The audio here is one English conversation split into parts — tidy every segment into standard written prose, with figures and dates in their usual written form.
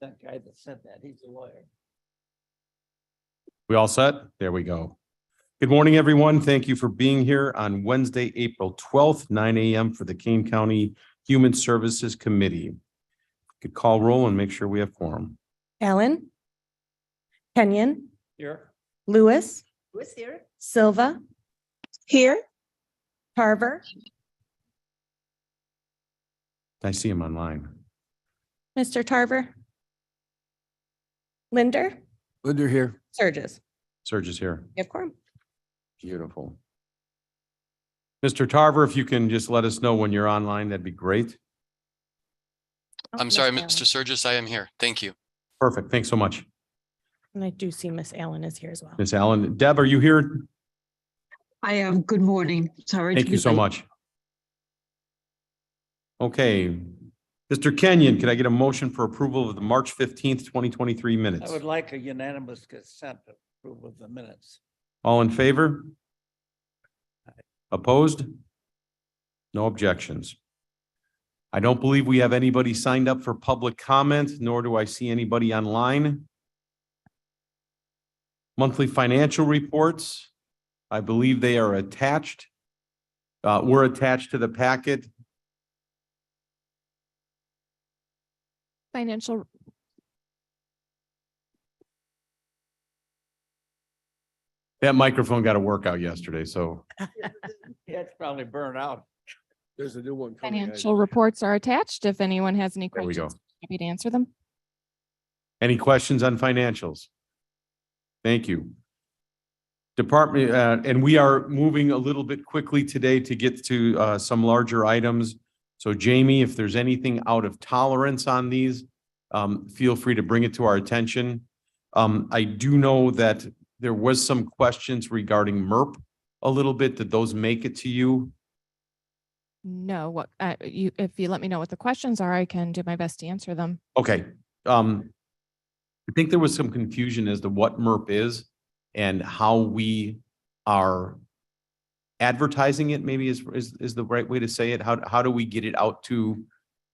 That guy that said that, he's a lawyer. We all set? There we go. Good morning, everyone. Thank you for being here on Wednesday, April 12th, 9 a.m. for the Kane County Human Services Committee. Could call roll and make sure we have quorum. Allen, Kenyon, Here. Lewis, Who's here? Silva, Here. Tarver, I see him online. Mr. Tarver, Linder, Linder here. Surges. Serge is here. You have quorum. Beautiful. Mr. Tarver, if you can just let us know when you're online, that'd be great. Oh, I'm Miss sorry, Allen. Mr. Surges, I am here. Thank you. Perfect. Thanks so much, And I do see Miss Allen is here as well. Miss Allen. Deb, are you here? I am. Good morning. Sorry. Thank you so much. Okay. Mr. Kenyon, can I get a motion for approval of the March 15th, 2023 I minutes? would like a unanimous consent to approve of the minutes. All in favor? Opposed? No objections. I don't believe we have anybody signed up for public comment, nor do I see anybody online. Monthly financial reports. I believe they are attached. Were attached to the packet. Financial, That microphone got a workout yesterday, so Yeah, it's probably burned out. There's a new one coming. financial reports are attached. If anyone has any there we go. questions, happy to answer them. Any questions on financials? Thank you. Department, and we are moving a little bit quickly today to get to some larger items. So Jamie, if there's anything out of tolerance on these, feel free to bring it to our attention. I do know that there was some questions regarding MERP a little bit. Did those make it to you? No, if you let me know what the questions are, I can do my best to answer them. Okay. I think there was some confusion as to what MERP is and how we are advertising it, maybe is the right way to say it. How do we get it out to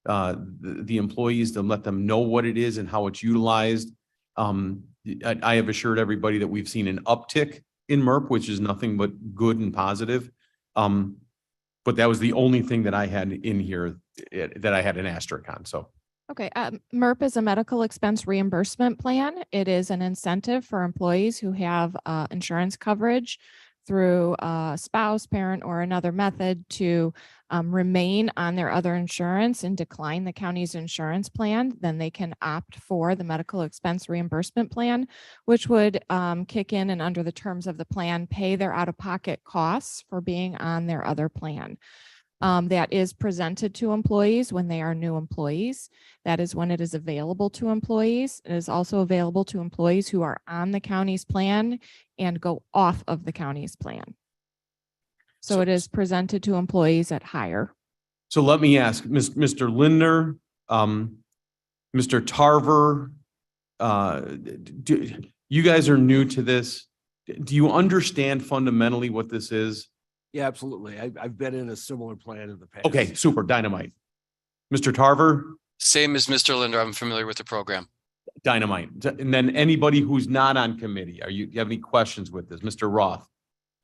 the employees to let them know what it is and how it's utilized? I have assured everybody that we've seen an uptick in MERP, which is nothing but good and positive. But that was the only thing that I had in here that I had an asterisk on, so. Okay, MERP is a medical expense reimbursement plan. It is an incentive for employees who have insurance coverage through a spouse, parent, or another method to remain on their other insurance and decline the county's insurance plan. Then they can opt for the medical expense reimbursement plan, which would kick in and under the terms of the plan, pay their out-of-pocket costs for being on their other plan. That is presented to employees when they are new employees. That is when it is available to employees. It is also available to employees who are on the county's plan and go off of the county's plan. So it is presented to employees at higher. So let me ask, Mr. Lindner, Mr. Tarver, you guys are new to this. Do you understand fundamentally what this is? Yeah, absolutely. I've been in a similar plan in the past. Okay, super, dynamite. Mr. Tarver, Same as Mr. Linder, I'm familiar with the program. dynamite. And then anybody who's not on committee, you have any questions with this? Mr. Roth,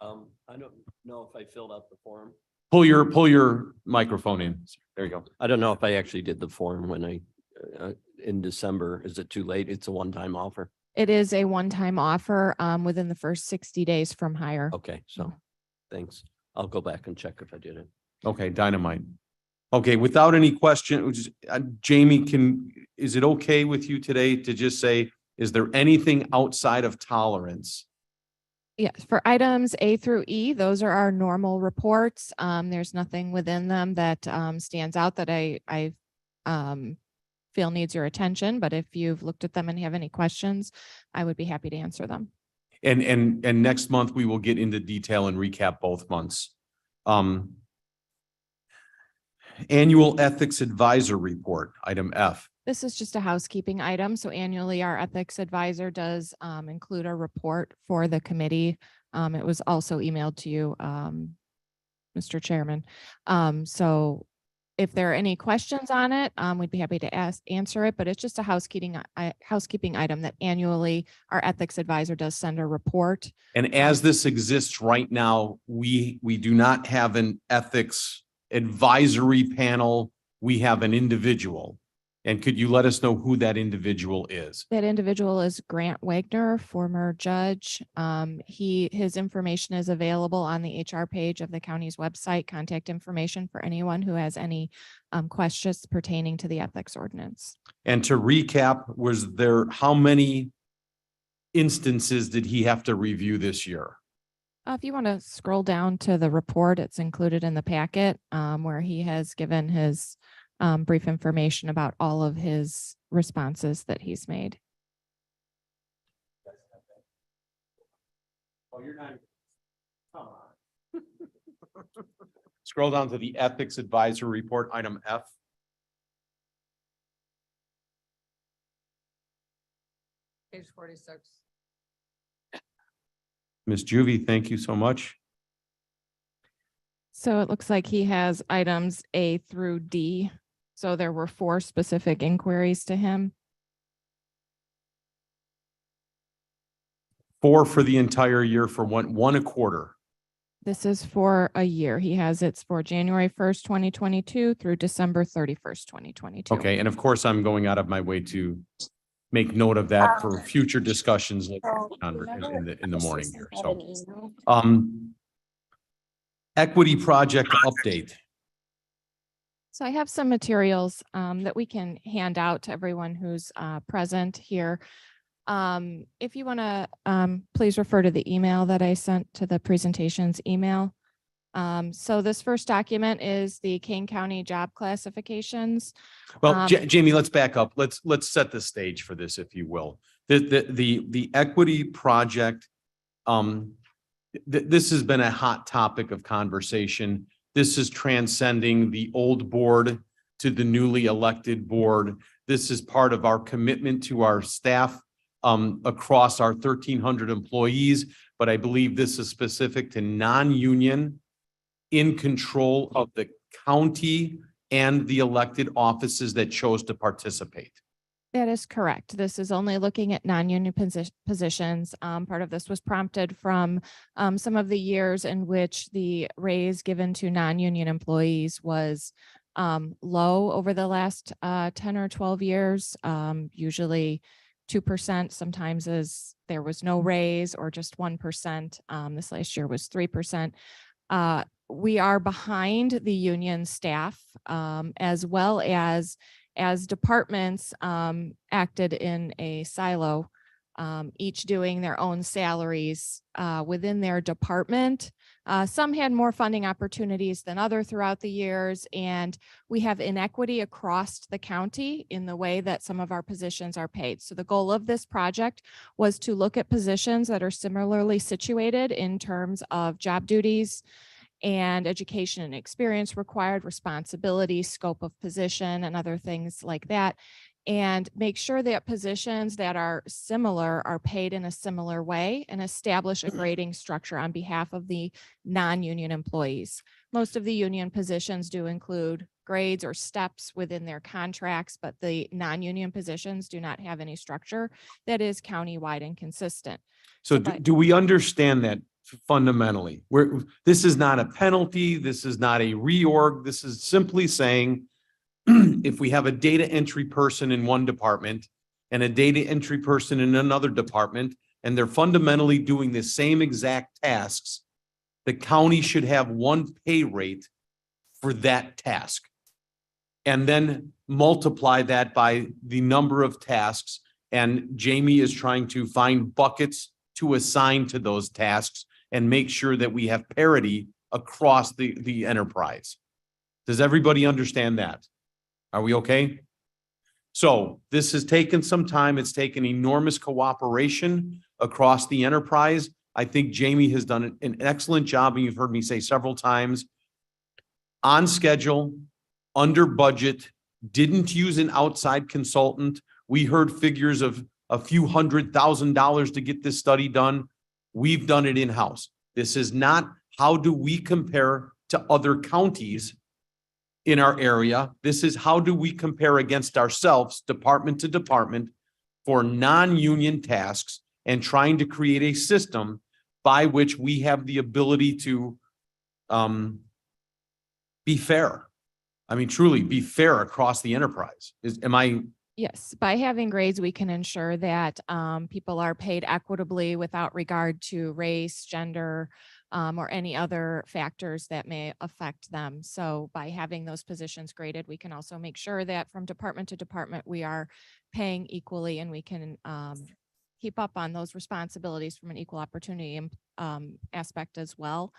I don't know if I filled out the form. pull your microphone in. There you go. I don't know if I actually did the form when in December. Is it too late? It's a one-time offer. It is a one-time offer within the first 60 days from hire. Okay, so thanks. I'll go back and check if I did it. Okay, dynamite. Okay, without any question, Jamie, is it okay with you today to just say, is there anything outside of tolerance? Yes, for items A through E, those are our normal reports. There's nothing within them that stands out that I feel needs your attention, but if you've looked at them and have any questions, I would be happy to answer them. And next month, we will get into detail and recap both months. Annual Ethics Advisor Report, item F. This is just a housekeeping item. So annually, our ethics advisor does include a report for the committee. It was also emailed to you, Mr. Chairman. So if there are any questions on it, we'd be happy to answer it, but it's just a housekeeping item that annually our ethics advisor does send a report. And as this exists right now, we do not have an ethics advisory panel. We have an individual. And could you let us know who that individual is? That individual is Grant Wagner, former judge. His information is available on the HR page of the county's website, contact information for anyone who has any questions pertaining to the ethics ordinance. And to recap, how many instances did he have to review this year? If you want to scroll down to the report, it's included in the packet where he has given his brief information about all of his responses that he's made. Oh, you're not. Come on. Scroll down to the ethics advisory report, item F. Page 46. Ms. Juvie, thank you so much. So it looks like he has items A through D. So there were 4 specific inquiries to him. 4 for the entire year for one a quarter. This is for a year. He has it's for January 1st, 2022 through December 31st, 2022. Okay, and of course, I'm going out of my way to make note of that for future discussions later on in the morning here. So, equity project update. So I have some materials that we can hand out to everyone who's present here. If you want to, please refer to the email that I sent to the presentations email. So this first document is the Kane County job classifications. Well, Jamie, let's back up. Let's set the stage for this, if you will. The equity project, this has been a hot topic of conversation. This is transcending the old board to the newly elected board. This is part of our commitment to our staff across our 1,300 employees, but I believe this is specific to non-union in control of the county and the elected offices that chose to participate. That is correct. This is only looking at non-union positions. Part of this was prompted from some of the years in which the raise given to non-union employees was low over the last 10 or 12 years, usually 2%, sometimes as there was no raise or just 1%. This last year was 3%. We are behind the union staff as well as departments acted in a silo, each doing their own salaries within their department. Some had more funding opportunities than other throughout the years, and we have inequity across the county in the way that some of our positions are paid. So the goal of this project was to look at positions that are similarly situated in terms of job duties and education and experience required, responsibility, scope of position, and other things like that, and make sure that positions that are similar are paid in a similar way and establish a grading structure on behalf of the non-union employees. Most of the union positions do include grades or steps within their contracts, but the non-union positions do not have any structure that is countywide and consistent. So do we understand that fundamentally? This is not a penalty. This is not a reorg. This is simply saying if we have a data entry person in one department and a data entry person in another department, and they're fundamentally doing the same exact tasks, the county should have one pay rate for that task. And then multiply that by the number of tasks. And Jamie is trying to find buckets to assign to those tasks and make sure that we have parity across the enterprise. Does everybody understand that? Are we okay? So this has taken some time. It's taken enormous cooperation across the enterprise. I think Jamie has done an excellent job, and you've heard me say several times, on schedule, under budget, didn't use an outside consultant. We heard figures of a few $100,000 to get this study done. We've done it in-house. This is not how do we compare to other counties. in our area. This is how do we compare against ourselves, department to department, for non-union tasks and trying to create a system by which we have the ability to be fair. I mean, truly be fair across the enterprise. Am I, Yes, by having grades, we can ensure that people are paid equitably without regard to race, gender, or any other factors that may affect them. So by having those positions graded, we can also make sure that from department to department, we are paying equally and we can keep up on those responsibilities from an equal opportunity aspect as well.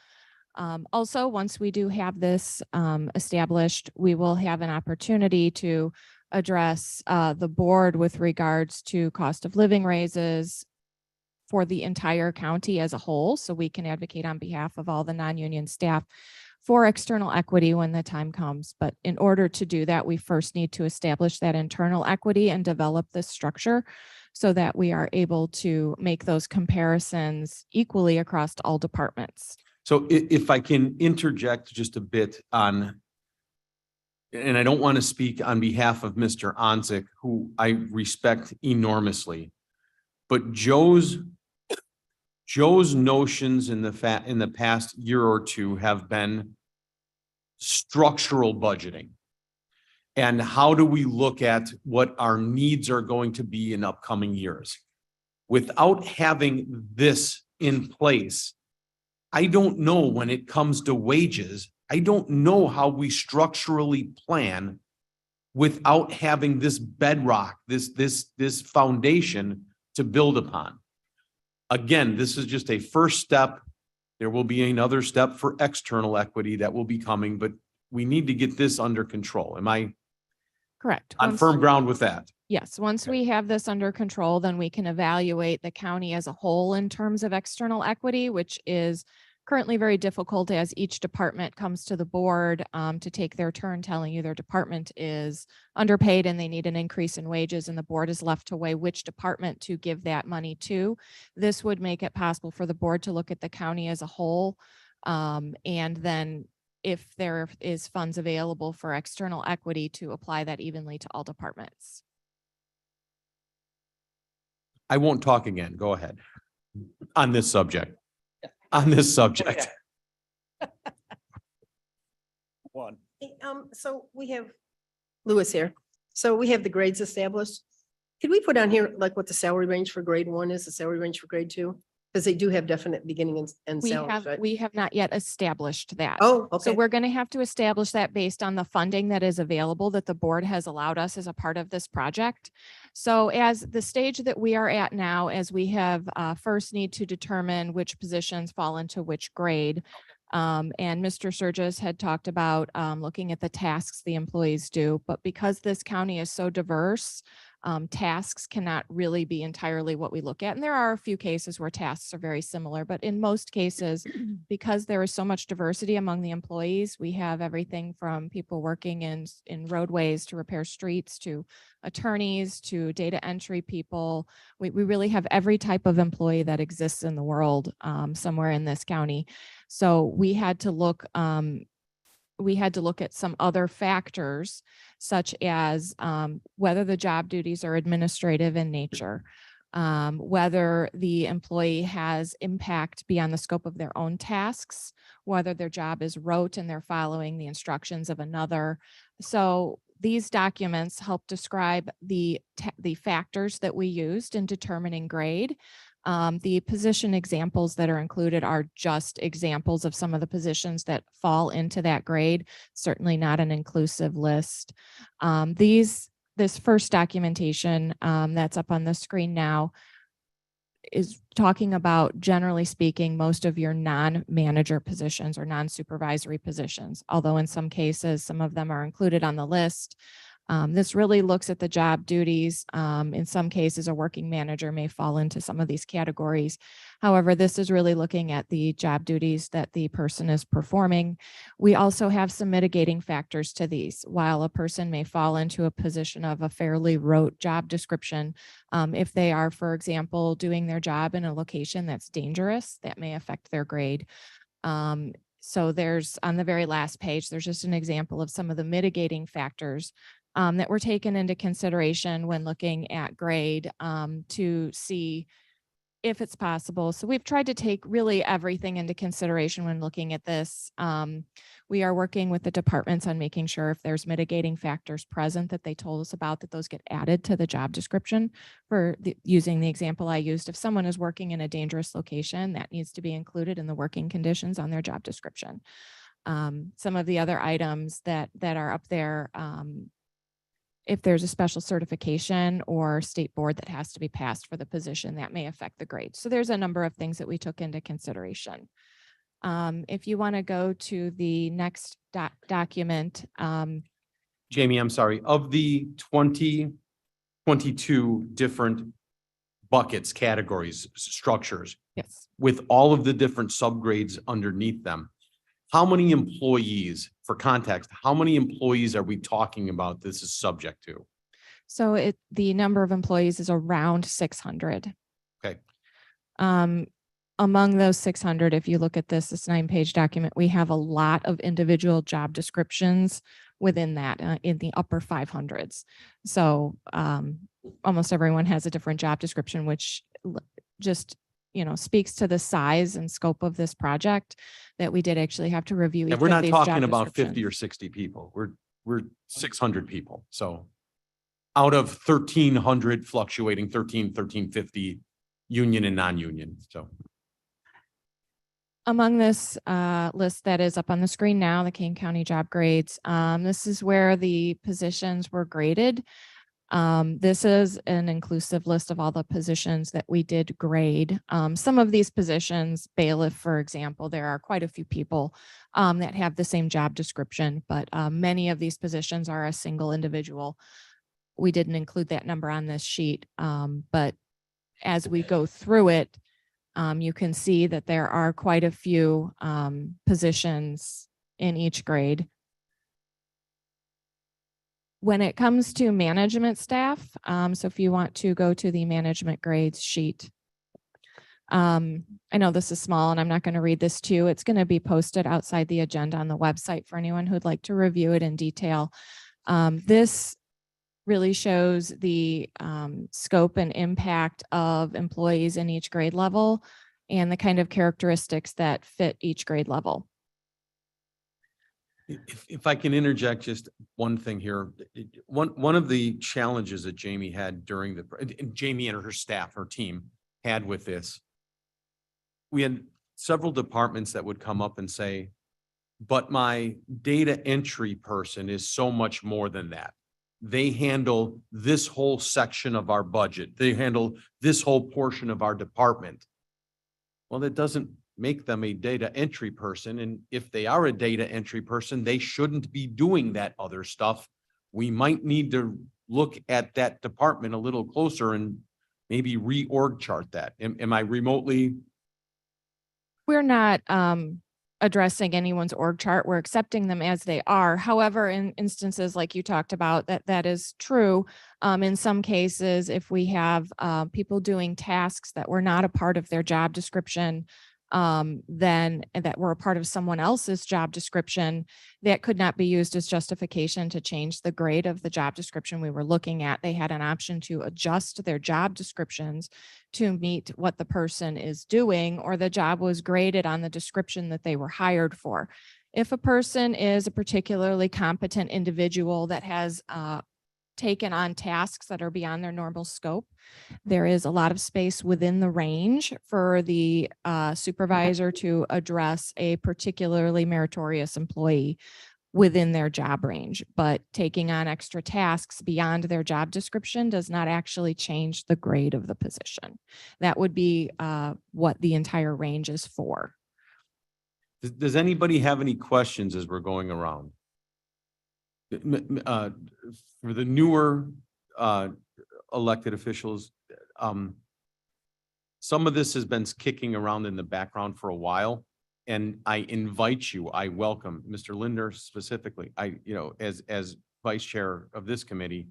Also, once we do have this established, we will have an opportunity to address the board with regards to cost of living raises for the entire county as a whole. So we can advocate on behalf of all the non-union staff for external equity when the time comes. But in order to do that, we first need to establish that internal equity and develop this structure so that we are able to make those comparisons equally across all departments. so if I can interject just a bit on, and I don't want to speak on behalf of Mr. Onzik, who I respect enormously, but Joe's notions in the past year or two have been structural budgeting. And how do we look at what our needs are going to be in upcoming years? Without having this in place, I don't know when it comes to wages, I don't know how we structurally plan without having this bedrock, this foundation to build upon. Again, this is just a first step. There will be another step for external equity that will be coming, but we need to get this under control. Am I Correct. on Once- firm ground with that? Yes, once we have this under control, then we can evaluate the county as a whole in terms of external equity, which is currently very difficult as each department comes to the board to take their turn telling you their department is underpaid and they need an increase in wages, and the board is left to weigh which department to give that money to. This would make it possible for the board to look at the county as a whole, and then if there is funds available for external equity, to apply that evenly to all departments. I won't talk again. Go ahead. On this subject. On this subject. One. So we have Lewis here. So we have the grades established. Could we put on here like what the salary range for grade 1 is, the salary range for grade 2? Because they do have definite beginning and salaries, right? We have not yet established that. Oh, So okay. we're going to have to establish that based on the funding that is available that the board has allowed us as a part of this project. So as the stage that we are at now, as we have first need to determine which positions fall into which grade. And Mr. Surges had talked about looking at the tasks the employees do, but because this county is so diverse, tasks cannot really be entirely what we look at. And there are a few cases where tasks are very similar, but in most cases, because there is so much diversity among the employees, we have everything from people working in roadways to repair streets, to attorneys, to data entry people. We really have every type of employee that exists in the world somewhere in this county. So we had to look at some other factors, such as whether the job duties are administrative in nature, whether the employee has impact beyond the scope of their own tasks, whether their job is rote and they're following the instructions of another. So these documents help describe the factors that we used in determining grade. The position examples that are included are just examples of some of the positions that fall into that grade, certainly not an inclusive list. This first documentation that's up on the screen now is talking about, generally speaking, most of your non-manager positions or non-supervisory positions, although in some cases, some of them are included on the list. This really looks at the job duties. In some cases, a working manager may fall into some of these categories. However, this is really looking at the job duties that the person is performing. We also have some mitigating factors to these. While a person may fall into a position of a fairly rote job description, if they are, for example, doing their job in a location that's dangerous, that may affect their grade. So there's, on the very last page, there's just an example of some of the mitigating factors that were taken into consideration when looking at grade to see if it's possible. So we've tried to take really everything into consideration when looking at this. We are working with the departments on making sure if there's mitigating factors present that they told us about, that those get added to the job description. Using the example I used, if someone is working in a dangerous location, that needs to be included in the working conditions on their job description. Some of the other items that are up there, if there's a special certification or state board that has to be passed for the position, that may affect the grade. So there's a number of things that we took into consideration. If you want to go to the next document, Jamie, I'm sorry, of the 22 different buckets, categories, structures, yes. with all of the different subgrades underneath them, how many employees, for context, how many employees are we talking about this is subject to? So the number of employees is around 600. Okay. Among those 600, if you look at this 9-page document, we have a lot of individual job descriptions within that in the upper 500s. So almost everyone has a different job description, which just, speaks to the size and scope of this project that we did actually have to review. And we're not talking about 50 or 60 people. We're 600 people. So out of 1,300 fluctuating 1,350 union and non-union. So among this list that is up on the screen now, the Kane County job grades, this is where the positions were graded. This is an inclusive list of all the positions that we did grade. Some of these positions, bailiff, for example, there are quite a few people that have the same job description, but many of these positions are a single individual. We didn't include that number on this sheet, but as we go through it, you can see that there are quite a few positions in each grade. When it comes to management staff, so if you want to go to the management grades sheet, I know this is small and I'm not going to read this to you. It's going to be posted outside the agenda on the website for anyone who'd like to review it in detail. This really shows the scope and impact of employees in each grade level and the kind of characteristics that fit each grade level. if I can interject just one thing here, one of the challenges that Jamie had during and Jamie and her staff, her team had with this, we had several departments that would come up and say, but my data entry person is so much more than that. They handle this whole section of our budget. They handle this whole portion of our department. Well, that doesn't make them a data entry person. And if they are a data entry person, they shouldn't be doing that other stuff. We might need to look at that department a little closer and maybe reorg chart that. Am I remotely? We're not addressing anyone's org chart. We're accepting them as they are. However, in instances like you talked about, that is true. In some cases, if we have people doing tasks that were not a part of their job description, then that were a part of someone else's job description, that could not be used as justification to change the grade of the job description we were looking at. They had an option to adjust their job descriptions to meet what the person is doing, or the job was graded on the description that they were hired for. If a person is a particularly competent individual that has taken on tasks that are beyond their normal scope, there is a lot of space within the range for the supervisor to address a particularly meritorious employee within their job range. But taking on extra tasks beyond their job description does not actually change the grade of the position. That would be what the entire range is for. Does anybody have any questions as we're going around? For the newer elected officials, some of this has been kicking around in the background for a while, and I invite you, I welcome Mr. Linder specifically, as vice chair of this committee,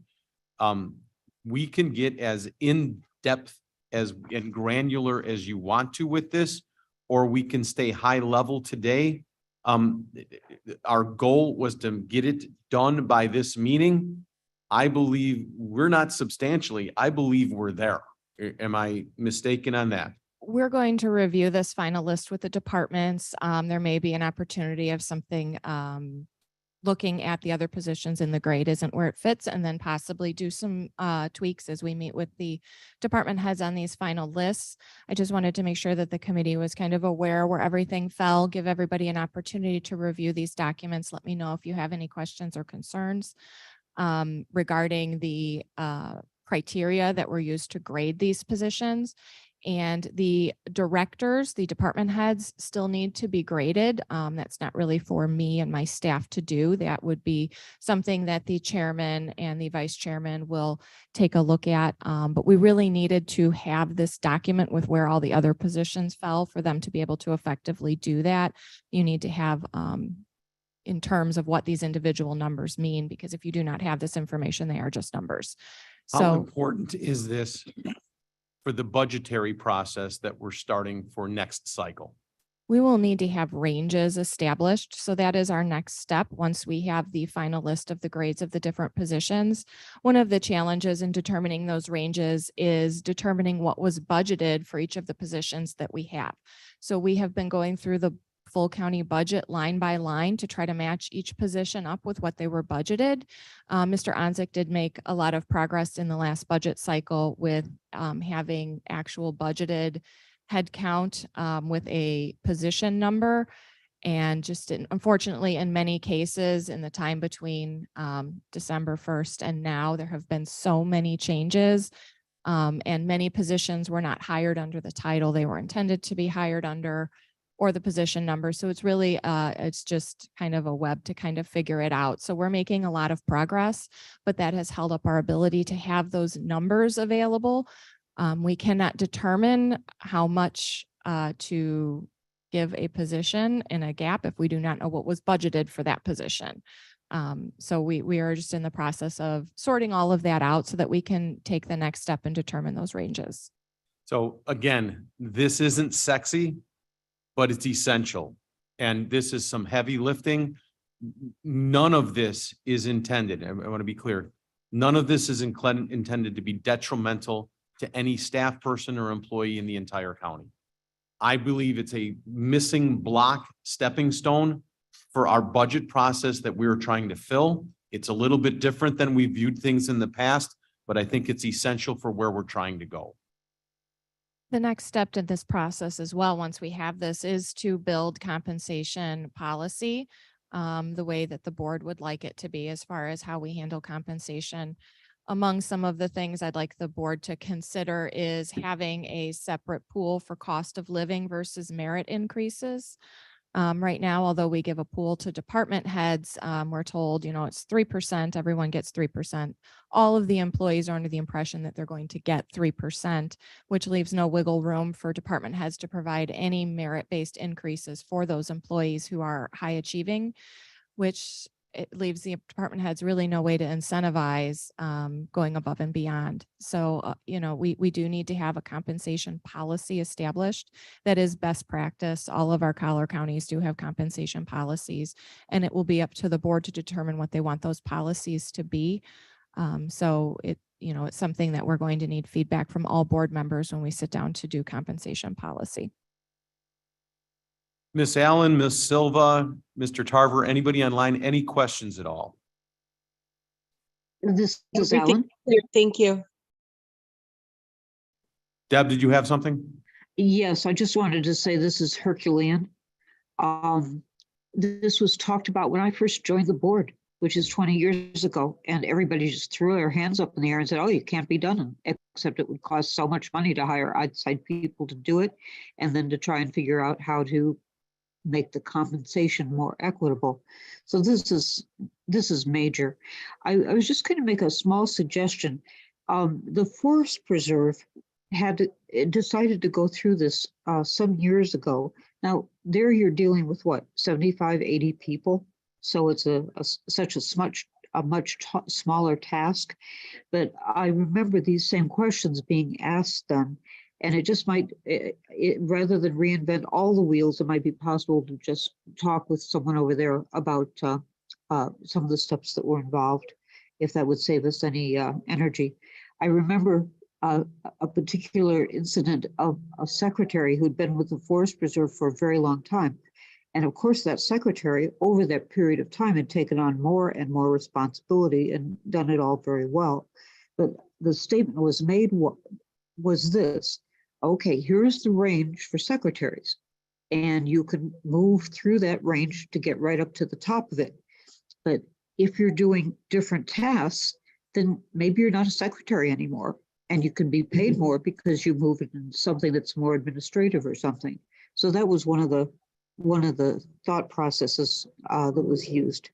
we can get as in-depth and granular as you want to with this, or we can stay high level today Our goal was to get it done by this meeting. I believe we're not substantially, I believe we're there. Am I mistaken on that? We're going to review this final list with the departments. There may be an opportunity of something, looking at the other positions in the grade isn't where it fits, and then possibly do some tweaks as we meet with the department heads on these final lists. I just wanted to make sure that the committee was kind of aware where everything fell, give everybody an opportunity to review these documents. Let me know if you have any questions or concerns regarding the criteria that were used to grade these positions. And the directors, the department heads still need to be graded. That's not really for me and my staff to do. That would be something that the chairman and the vice chairman will take a look at. But we really needed to have this document with where all the other positions fell for them to be able to effectively do that. You need to have in terms of what these individual numbers mean, because if you do not have this information, they are just numbers. How So important is this for the budgetary process that we're starting for next cycle? we will need to have ranges established. So that is our next step. Once we have the final list of the grades of the different positions, one of the challenges in determining those ranges is determining what was budgeted for each of the positions that we have. So we have been going through the full county budget line by line to try to match each position up with what they were budgeted. Mr. Onzik did make a lot of progress in the last budget cycle with having actual budgeted head count with a position number. And just unfortunately, in many cases, in the time between December 1st and now, there have been so many changes. And many positions were not hired under the title they were intended to be hired under, or the position number. So it's really, it's just kind of a web to kind of figure it out. So we're making a lot of progress, but that has held up our ability to have those numbers available. We cannot determine how much to give a position in a gap if we do not know what was budgeted for that position. So we are just in the process of sorting all of that out so that we can take the next step and determine those ranges. So again, this isn't sexy, but it's essential. And this is some heavy lifting. None of this is intended, I want to be clear, none of this is intended to be detrimental to any staff person or employee in the entire county. I believe it's a missing block, stepping stone for our budget process that we're trying to fill. It's a little bit different than we viewed things in the past, but I think it's essential for where we're trying to go. The next step in this process as well, once we have this, is to build compensation policy the way that the board would like it to be as far as how we handle compensation. Among some of the things I'd like the board to consider is having a separate pool for cost of living versus merit increases. Right now, although we give a pool to department heads, we're told, it's 3%, everyone gets 3%. All of the employees are under the impression that they're going to get 3%, which leaves no wiggle room for department heads to provide any merit-based increases for those employees who are high achieving, which it leaves the department heads really no way to incentivize going above and beyond. So, we do need to have a compensation policy established that is best practice. All of our collar counties do have compensation policies, and it will be up to the board to determine what they want those policies to be. So it's something that we're going to need feedback from all board members when we sit down to do compensation policy. Ms. Allen, Ms. Silva, Mr. Tarver, anybody online, any questions at all? This is Everything Alan. clear. Thank you. Deb, did you have something? Yes, I just wanted to say this is Herculean. This was talked about when I first joined the board, which is 20 years ago, and everybody just threw their hands up in the air and said, oh, you can't be done, except it would cost so much money to hire outside people to do it, and then to try and figure out how to make the compensation more equitable. So this is major. I was just going to make a small suggestion. The Forest Preserve had decided to go through this some years ago. Now there you're dealing with what, 75, 80 people. So it's such a much smaller task. But I remember these same questions being asked then. And it just might, rather than reinvent all the wheels, it might be possible to just talk with someone over there about some of the steps that were involved, if that would save us any energy. I remember a particular incident of a secretary who'd been with the Forest Preserve for a very long time. And of course, that secretary, over that period of time, had taken on more and more responsibility and done it all very well. But the statement was made was this: okay, here's the range for secretaries, and you can move through that range to get right up to the top of it. But if you're doing different tasks, then maybe you're not a secretary anymore, and you can be paid more because you move it into something that's more administrative or something. So that was one of the thought processes that was used.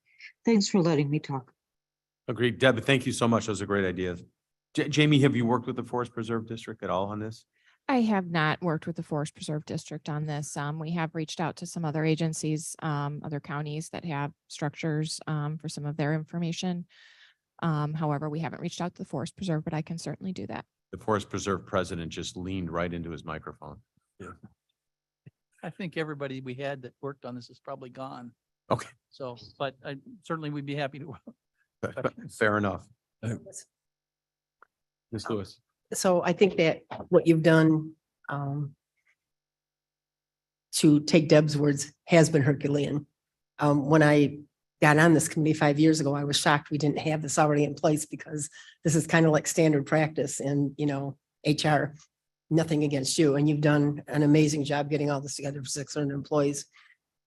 Thanks for letting me talk. Agreed. Deb, thank you so much. Those are great ideas. Jamie, have you worked with the Forest Preserve District at all on this? I have not worked with the Forest Preserve District on this. We have reached out to some other agencies, other counties that have structures for some of their information. However, we haven't reached out to the Forest Preserve, but I can certainly do that. The Forest Preserve president just leaned right into his microphone. I think everybody we had that worked on this is probably gone. Okay. So, but I certainly we'd be happy to. Fair enough. Ms. Lewis. So I think that what you've done to take Deb's words has been Herculean. When I got on this committee 5 years ago, I was shocked we didn't have this already in place, because this is kind of like standard practice in, HR. Nothing against you, and you've done an amazing job getting all this together for 600 employees.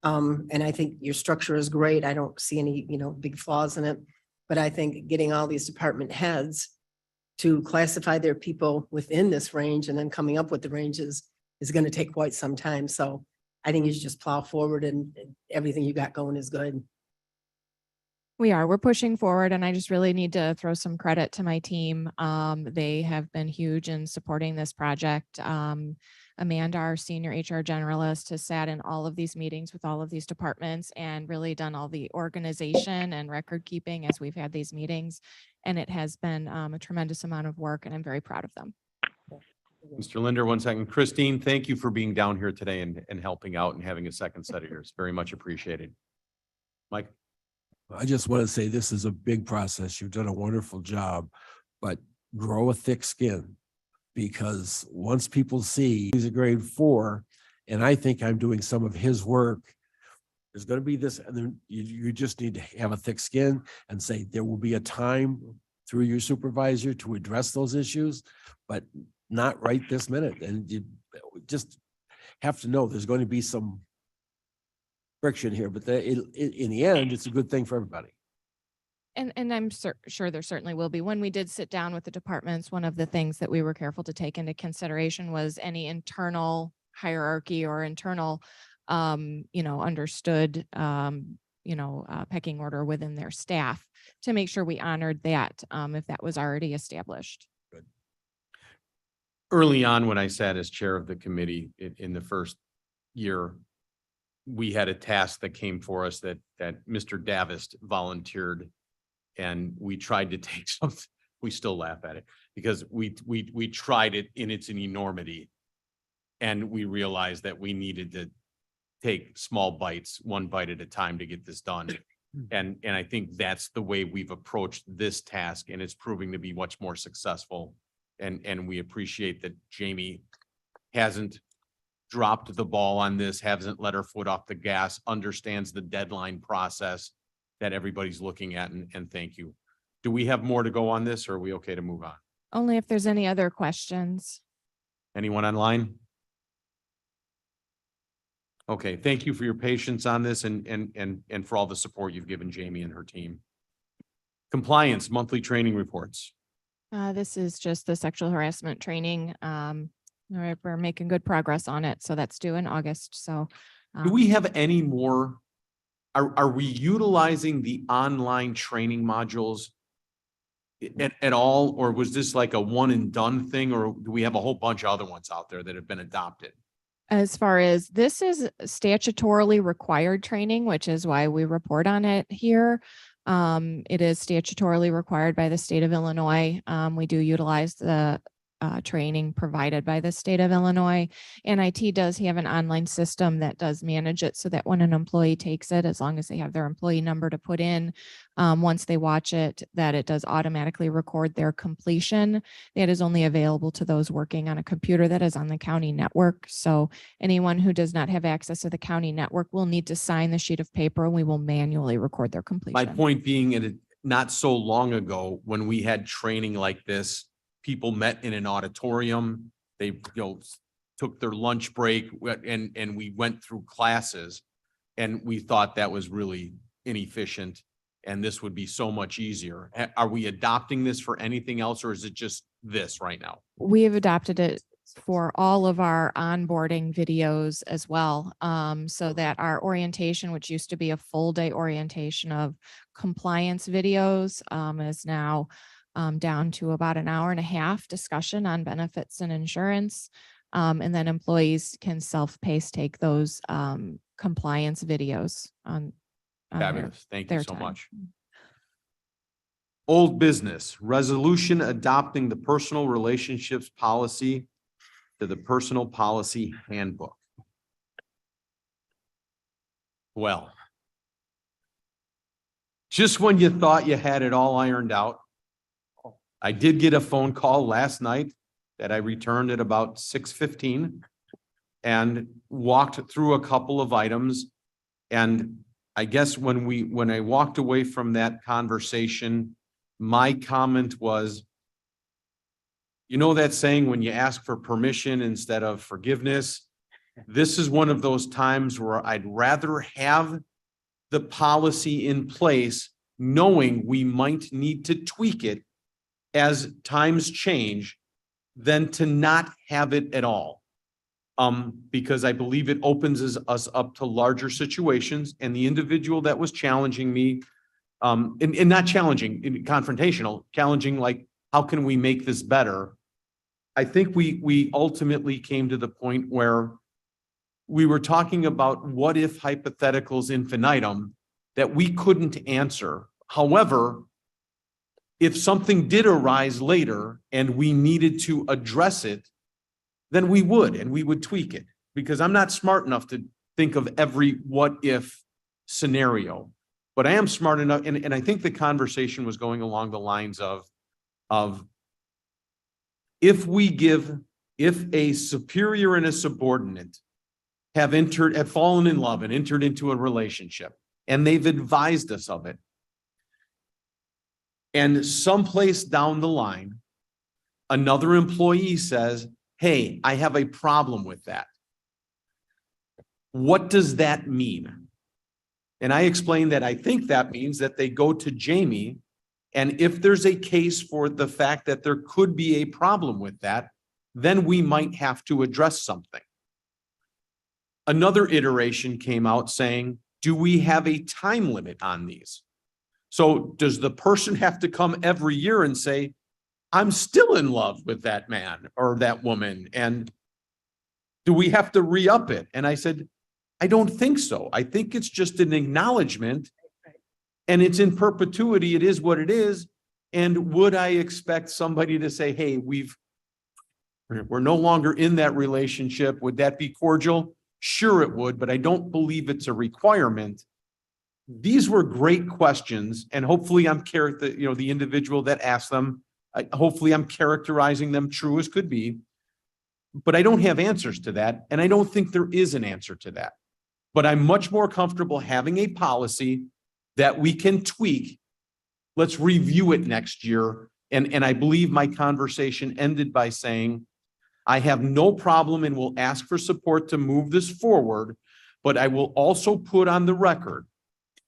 And I think your structure is great. I don't see any, big flaws in it. But I think getting all these department heads to classify their people within this range and then coming up with the ranges is going to take quite some time. So I think you should just plow forward, and everything you got going is good. We're pushing forward, and I just really need to throw some credit to my team. They have been huge in supporting this project. Amanda, our senior HR generalist, has sat in all of these meetings with all of these departments and really done all the organization and record keeping as we've had these meetings. And it has been a tremendous amount of work, and I'm very proud of them. Mr. Linder, 1 second. Christine, thank you for being down here today and helping out and having a second set of ears. Very much appreciated. Mike? I just want to say this is a big process. You've done a wonderful job, but grow a thick skin, because once people see he's a grade 4, and I think I'm doing some of his work, there's going to be this, and then you just need to have a thick skin and say there will be a time through your supervisor to address those issues, but not right this minute. And you just have to know there's going to be some friction here, but in the end, it's a good thing for everybody. And I'm sure there certainly will be. When we did sit down with the departments, one of the things that we were careful to take into consideration was any internal hierarchy or internal, understood, pecking order within their staff, to make sure we honored that if that was already established. Good. Early on, when I sat as chair of the committee in the first year, we had a task that came for us that Mr. Davist volunteered, and we tried to take something. We still laugh at it because we tried it in its enormity, and we realized that we needed to take small bites, 1 bite at a time, to get this done. And I think that's the way we've approached this task, and it's proving to be much more successful. And we appreciate that Jamie hasn't dropped the ball on this, hasn't let her foot off the gas, understands the deadline process that everybody's looking at, and thank you. Do we have more to go on this, or are we okay to move on? Only if there's any other questions. Anyone online? Okay, thank you for your patience on this and for all the support you've given Jamie and her team. Compliance monthly training reports. This is just the sexual harassment training. We're making good progress on it. So that's due in August. So Do we have any more? Are we utilizing the online training modules at all? Or was this like a one and done thing? Or do we have a whole bunch of other ones out there that have been adopted? as far as this is statutorily required training, which is why we report on it here. It is statutorily required by the state of Illinois. We do utilize the training provided by the state of Illinois. NIT does have an online system that does manage it so that when an employee takes it, as long as they have their employee number to put in, once they watch it, that it does automatically record their completion. That is only available to those working on a computer that is on the county network. So anyone who does not have access to the county network will need to sign the sheet of paper and we will manually record their completion. My point being, not so long ago, when we had training like this, people met in an auditorium, they, took their lunch break and we went through classes. And we thought that was really inefficient and this would be so much easier. Are we adopting this for anything else or is it just this right now? We have adopted it for all of our onboarding videos as well. So that our orientation, which used to be a full day orientation of compliance videos, is now down to about an hour and a half discussion on benefits and insurance. And then employees can self-pace take those compliance videos on their- Fabulous. Thank you their so time. much. Old business, resolution adopting the personal relationships policy to the personal policy handbook. Well, just when you thought you had it all ironed out, I did get a phone call last night that I returned at about 6:15 and walked through a couple of items. And I guess when I walked away from that conversation, my comment was, you know that saying, when you ask for permission instead of forgiveness, this is one of those times where I'd rather have the policy in place, knowing we might need to tweak it as times change, than to not have it at all. Because I believe it opens us up to larger situations, and the individual that was challenging me, and not challenging, confrontational, challenging, like, how can we make this better? I think we ultimately came to the point where we were talking about what if hypotheticals infinitum that we couldn't answer. However, if something did arise later and we needed to address it, then we would tweak it, because I'm not smart enough to think of every what if scenario, but I am smart enough. And I think the conversation was going along the lines of if a superior and a subordinate have fallen in love and entered into a relationship and they've advised us of it, and someplace down the line, another employee says, hey, I have a problem with that. What does that mean? And I explained that I think that means that they go to Jamie, and if there's a case for the fact that there could be a problem with that, then we might have to address something. Another iteration came out saying, do we have a time limit on these? So does the person have to come every year and say, I'm still in love with that man or that woman, and do we have to re-up it? And I said, I don't think so. I think it's just an acknowledgement, and it's in perpetuity. It is what it is. And would I expect somebody to say, hey, we're no longer in that relationship? Would that be cordial? Sure, it would, but I don't believe it's a requirement. These were great questions, and hopefully I'm the individual that asked them, hopefully I'm characterizing them true as could be, but I don't have answers to that. And I don't think there is an answer to that, but I'm much more comfortable having a policy that we can tweak. Let's review it next year. And I believe my conversation ended by saying, I have no problem and will ask for support to move this forward, but I will also put on the record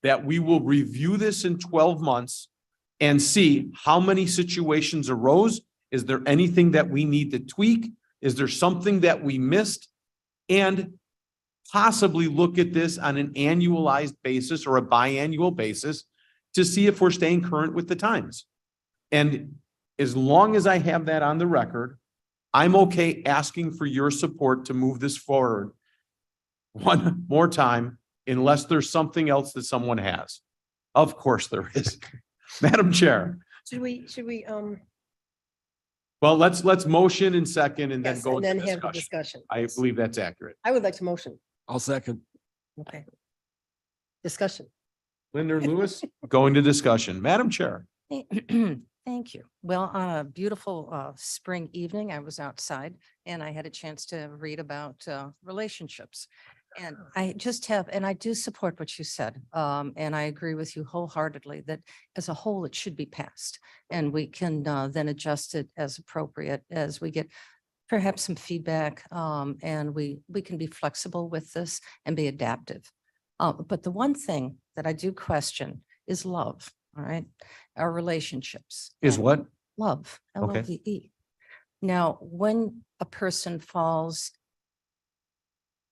that we will review this in 12 months and see how many situations arose. Is there anything that we need to tweak? Is there something that we missed? And possibly look at this on an annualized basis or a biannual basis to see if we're staying current with the times. And as long as I have that on the record, I'm okay asking for your support to move this forward one more time, unless there's something else that someone has. Of course there is. Madam Chair. Should we Well, let's motion and second and then Yes, go and into then have the discussion. discussion. I Yes. believe that's accurate. I would like to motion. I'll second. Okay. Discussion. Linda Lewis, go into discussion. Madam Chair. Thank you. Well, on a beautiful spring evening, I was outside and I had a chance to read about relationships. And I just have, and I do support what you said. And I agree with you wholeheartedly that as a whole, it should be passed. And we can then adjust it as appropriate as we get perhaps some feedback. And we can be flexible with this and be adaptive. But the one thing that I do question is love, all right? Our relationships. Is And what? Love, Okay. LOVE. Now, when a person falls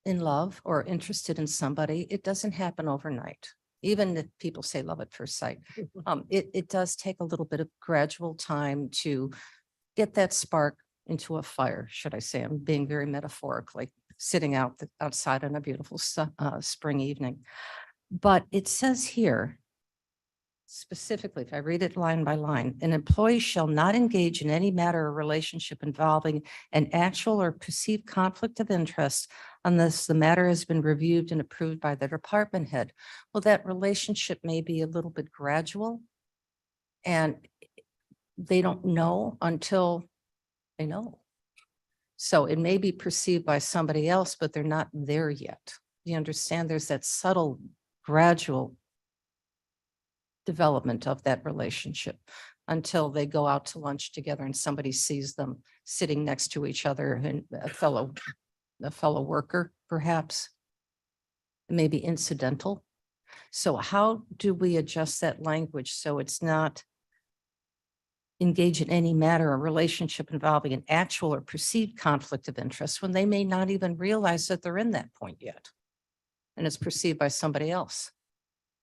in love or interested in somebody, it doesn't happen overnight. Even if people say love at first sight, it does take a little bit of gradual time to get that spark into a fire, should I say. I'm being very metaphorically, sitting outside on a beautiful spring evening. But it says here, specifically, if I read it line by line, an employee shall not engage in any matter or relationship involving an actual or perceived conflict of interest unless the matter has been reviewed and approved by the department head. Well, that relationship may be a little bit gradual and they don't know until they know. So it may be perceived by somebody else, but they're not there yet. You understand? There's that subtle, gradual development of that relationship until they go out to lunch together and somebody sees them sitting next to each other and a fellow worker, perhaps. It may be incidental. So how do we adjust that language so it's not engage in any matter or relationship involving an actual or perceived conflict of interest when they may not even realize that they're in that point yet? And it's perceived by somebody else.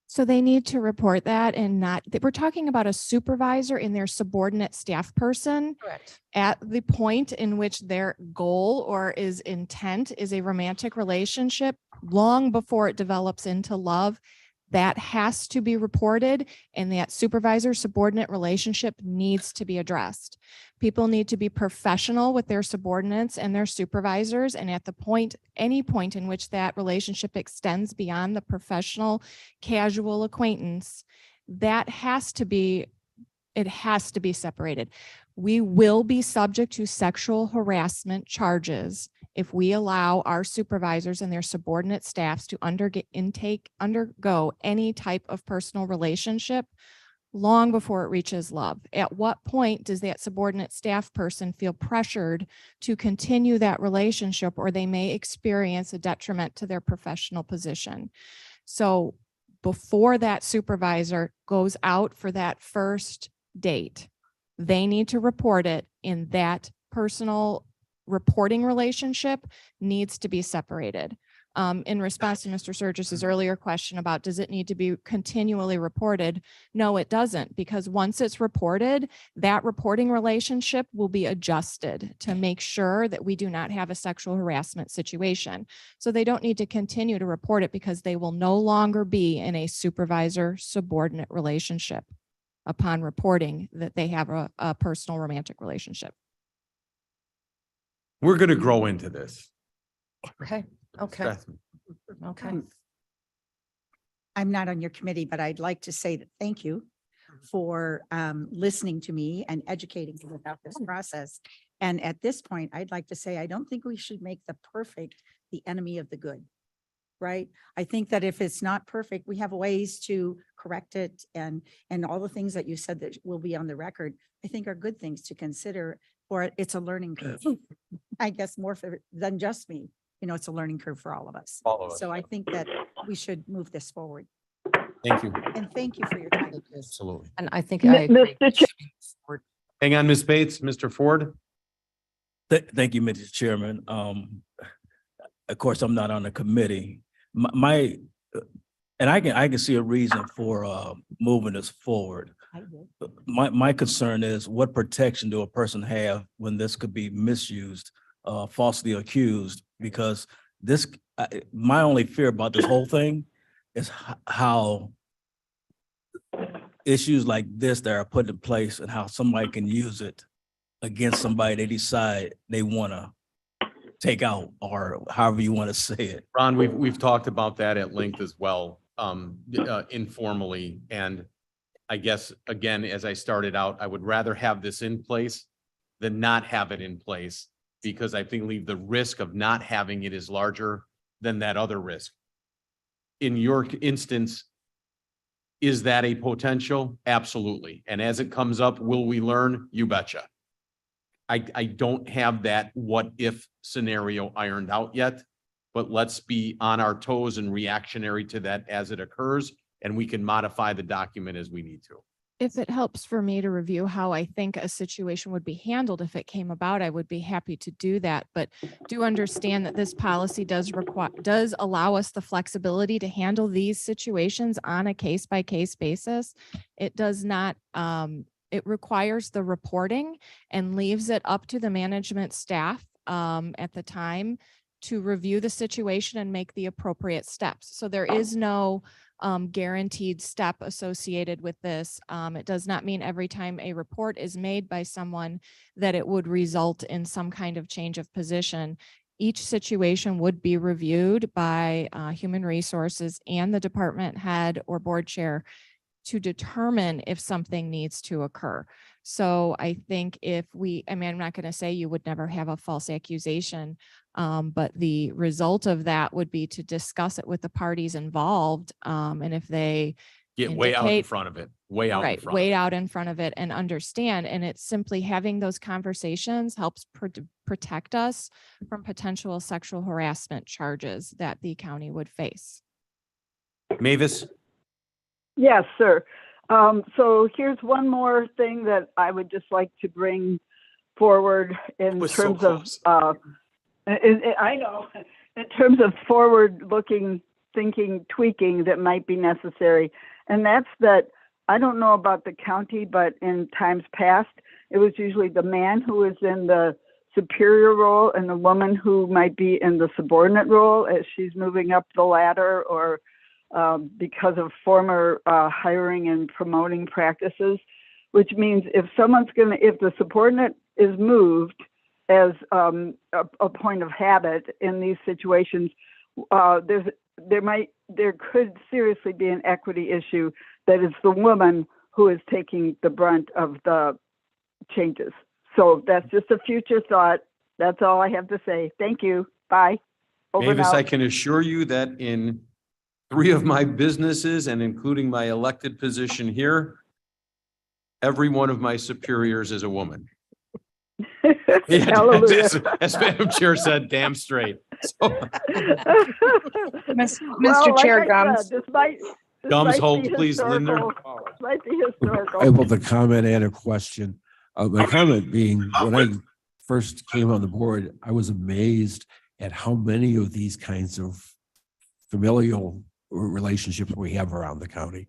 So they need to report that and not, we're talking about a supervisor and their subordinate staff person Correct. at the point in which their goal or is intent is a romantic relationship long before it develops into love. That has to be reported and that supervisor subordinate relationship needs to be addressed. People need to be professional with their subordinates and their supervisors. And at the point, any point in which that relationship extends beyond the professional casual acquaintance, that has to be, it has to be separated. We will be subject to sexual harassment charges if we allow our supervisors and their subordinate staffs to undergo any type of personal relationship long before it reaches love. At what point does that subordinate staff person feel pressured to continue that relationship, or they may experience a detriment to their professional position? So before that supervisor goes out for that first date, they need to report it, in that personal reporting relationship needs to be separated. In response to Mr. Sturgis's earlier question about, does it need to be continually reported? No, it doesn't, because once it's reported, that reporting relationship will be adjusted to make sure that we do not have a sexual harassment situation. So they don't need to continue to report it because they will no longer be in a supervisor subordinate relationship upon reporting that they have a personal romantic relationship. We're going to grow into this. Okay, okay, Beth, okay. I'm not on your committee, but I'd like to say that thank you for listening to me and educating me about this process. And at this point, I'd like to say, I don't think we should make the perfect the enemy of the good. Right? I think that if it's not perfect, we have ways to correct it, and all the things that you said that will be on the record, I think are good things to consider, or it's a learning curve. I guess more than just me, it's a learning curve for all of us. All of us. So I think that we should move this forward, Thank you. and thank you for your time. Absolutely. And I think I agree. Hang on, Ms. Bates, Mr. Ford. Thank you, Mr. Chairman. Of course, I'm not on the committee. My and I can see a reason for moving this forward. My concern is, what protection do a person have when this could be misused, falsely accused? Because my only fear about this whole thing is how issues like this that are put in place and how somebody can use it against somebody they decide they want to take out, or however you want to say it. Ron, we've talked about that at length as well, informally. And I guess, again, as I started out, I would rather have this in place than not have it in place, because I think the risk of not having it is larger than that other risk. In your instance, is that a potential? Absolutely. And as it comes up, will we learn? You betcha. I don't have that what if scenario ironed out yet, but let's be on our toes and reactionary to that as it occurs, and we can modify the document as we need to. If it helps for me to review how I think a situation would be handled if it came about, I would be happy to do that. But do understand that this policy does allow us the flexibility to handle these situations on a case-by-case basis. It does not, it requires the reporting and leaves it up to the management staff at the time to review the situation and make the appropriate steps. So there is no guaranteed step associated with this. It does not mean every time a report is made by someone that it would result in some kind of change of position. Each situation would be reviewed by human resources and the department head or board chair to determine if something needs to occur. So I think if I'm not going to say you would never have a false accusation, but the result of that would be to discuss it with the parties involved. And if they Get way out in indicate- front of it, way out in right, front. way out in front of it and understand. And it's simply having those conversations helps protect us from potential sexual harassment charges that the county would face. Mavis? Yes, sir. So here's one more thing that I would just like to bring forward in Was so terms of, I know, in terms of forward-looking thinking, tweaking that might be necessary. And that's that, I don't know about the county, but in times past, it was usually the man who was in the superior role and the woman who might be in the subordinate role as she's moving up the ladder, or because of former hiring and promoting practices, which means if the subordinate is moved as a point of habit in these situations, there could seriously be an equity issue that it's the woman who is taking the brunt of the changes. So that's just a future thought. That's all I have to say. Thank you. Bye. Over Mavis, and out. I can assure you that in 3 of my businesses and including my elected position here, every one of my superiors is a woman. Yeah, Hallelujah. as Madam Chair said, damn straight. So, Mr. Chair Gums. Gums, hold please, Linda. Might be historical. Able to comment and a question. My comment being, when I first came on the board, I was amazed at how many of these kinds of familial relationships we have around the county.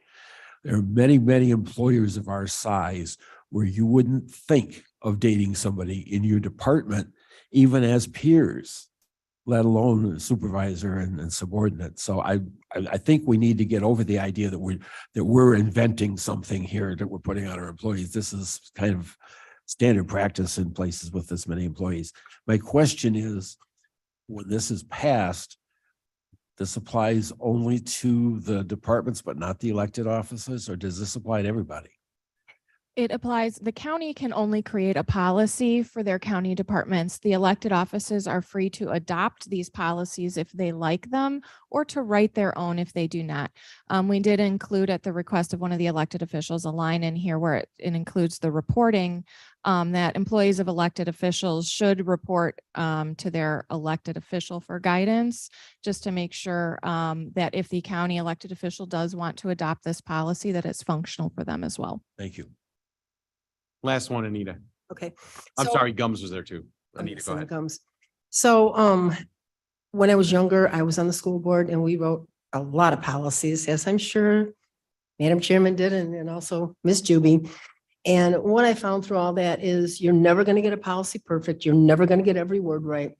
There are many, many employers of our size where you wouldn't think of dating somebody in your department, even as peers, let alone a supervisor and subordinate. So I think we need to get over the idea that we're inventing something here that we're putting on our employees. This is kind of standard practice in places with this many employees. My question is, when this is passed, this applies only to the departments, but not the elected offices, or does this apply to everybody? It applies, the county can only create a policy for their county departments. The elected offices are free to adopt these policies if they like them, or to write their own if they do not. We did include, at the request of one of the elected officials, a line in here where it includes the reporting that employees of elected officials should report to their elected official for guidance, just to make sure that if the county elected official does want to adopt this policy, that it's functional for them as well. Thank you. Last one, Anita. Okay. I'm So- sorry, Gums was there too. Okay, Anita, go so it ahead. comes. So, when I was younger, I was on the school board and we wrote a lot of policies, as I'm sure Madam Chairman did, and also Ms. Juby. And what I found through all that is you're never going to get a policy perfect. You're never going to get every word right.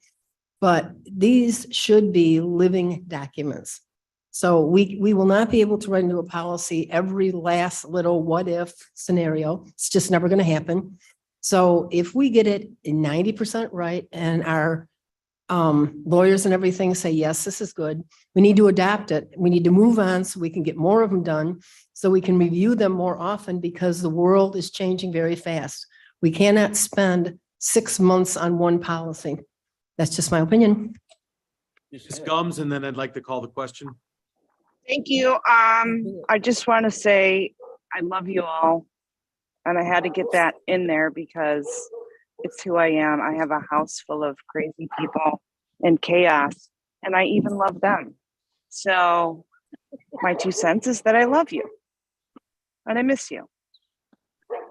But these should be living documents. So we will not be able to write into a policy every last little what if scenario. It's just never going to happen. So if we get it 90% right and our lawyers and everything say, yes, this is good, we need to adapt it. We need to move on so we can get more of them done, so we can review them more often because the world is changing very fast. We cannot spend 6 months on one policy. That's just my opinion. Ms. Gums, and then I'd like to call the question. Thank you. I just want to say I love you all. And I had to get that in there because it's who I am. I have a house full of crazy people and chaos, and I even love them. So my 2 cents is that I love you and I miss you.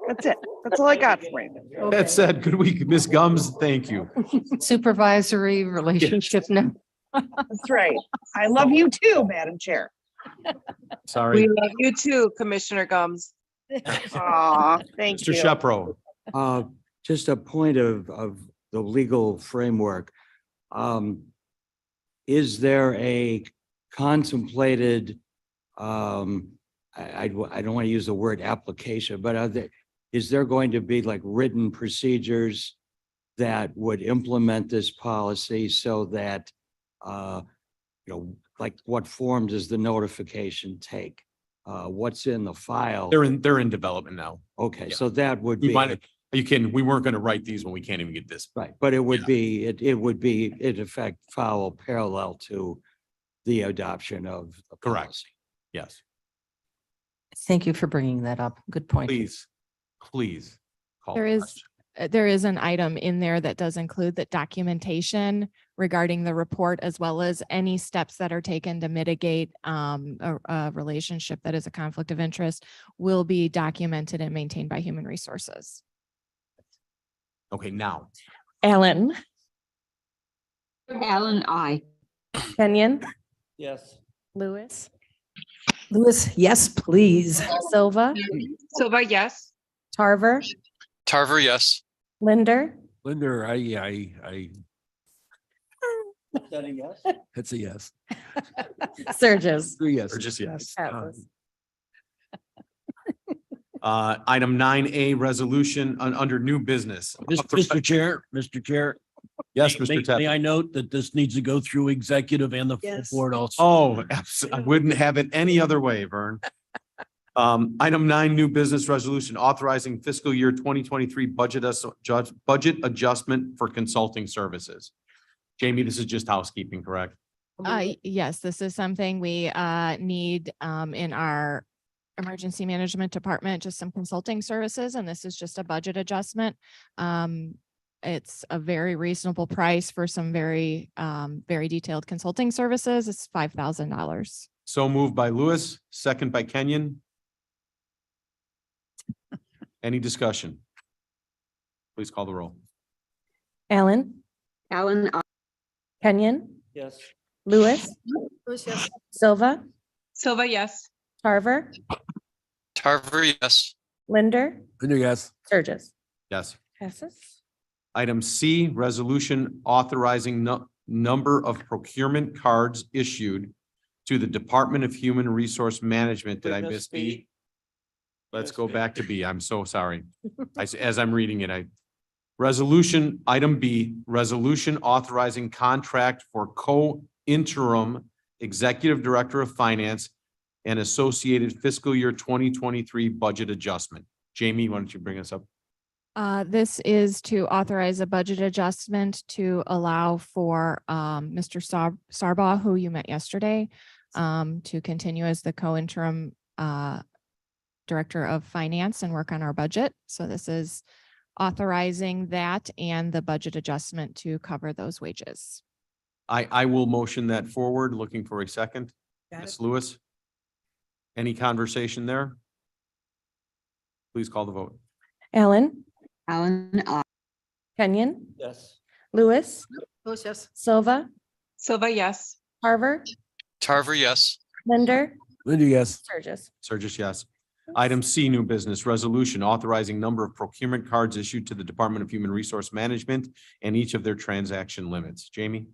That's it. That's all I got for you. That said, could we, Ms. Gums, thank you. Supervisory relationship now. That's right. I love you too, Madam Chair. Sorry. love you too, Commissioner Gums. Aw, thank Mr. you. Shepro. Just a point of the legal framework. Is there a contemplated, I don't want to use the word application, but is there going to be like written procedures that would implement this policy so that, like what form does the notification take? What's in the file? They're in development now. Okay, Yeah. so that would We be. might, we weren't going to write these when we can't even get this. Right, but it would Yeah. be, it would be, in effect, follow parallel to the adoption of the Correct. policy. Yes, Thank you for bringing that up. Good point. please. Call There the is, question. there is an item in there that does include that documentation regarding the report, as well as any steps that are taken to mitigate a relationship that is a conflict of interest will be documented and maintained by Human Resources. Okay, now. Allen, Alan, I. Kenyon, Yes. Lewis, Louis, yes, please. Silva, Silva, yes. Tarver, Tarver, yes. Linder, Linda, I, Is that a yes? it's a yes. Surges. 3 yes. Or just yes. Passes. Item 9A, resolution under new business. Mr. Chair, Mr. Chair. Yes, may- Mr. May I Tepper. note that this needs to go through executive and the full Yes. board also? Oh, I wouldn't have it any other way, Vern. Item 9, new business resolution authorizing fiscal year 2023 budget adjustment for consulting services. Jamie, this is just housekeeping, correct? Yes, this is something we need in our emergency management department, just some consulting services, and this is just a budget adjustment. It's a very reasonable price for some very detailed consulting services. It's $5,000. So moved by Lewis, second by Kenyon. Any discussion? Please call the roll. Allen, Alan, I. Kenyon, Yes. Lewis, Louis, yes. Silva, Silva, yes. Tarver, Tarver, yes. Linder, Linda, yes. Surges. Yes. Passes. Item C, resolution authorizing number of procurement cards issued to the Department of Human Resource Management. Did I miss B? Let's go back to B. I'm so sorry. As I'm reading it, resolution, item B, resolution authorizing contract for co-interim executive director of finance and associated fiscal year 2023 budget adjustment. Jamie, why don't you bring us up? This is to authorize a budget adjustment to allow for Mr. Sarbaugh, who you met yesterday, to continue as the co-interim director of finance and work on our budget. So this is authorizing that and the budget adjustment to cover those wages. I will motion that forward. Looking for a second. Got Ms. Lewis? Any conversation there? Please call the vote. Allen, Alan, I. Kenyon, Yes. Lewis, Louis, yes. Silva, Silva, yes. Tarver, Tarver, yes. Linder, Linda, yes. Surges. Surges, yes. Item C, new business resolution authorizing number of procurement cards issued to the Department of Human Resource Management and each of their transaction limits. Jamie?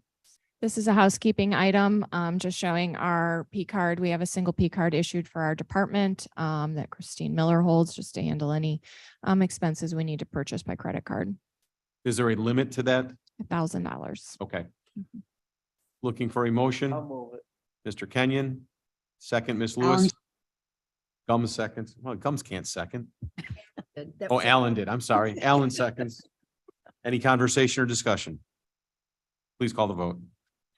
This is a housekeeping item, just showing our P card. We have a single P card issued for our department that Christine Miller holds just to handle any expenses we need to purchase by credit card, Is there a limit to that? $1,000. Okay. Looking for a motion? move it. Mr. Kenyon, second, Ms. Alan. Lewis. Gums seconds. Well, Gums can't second. That Oh, was- Alan did. I'm sorry. Alan seconds. Any conversation or discussion? Please call the vote.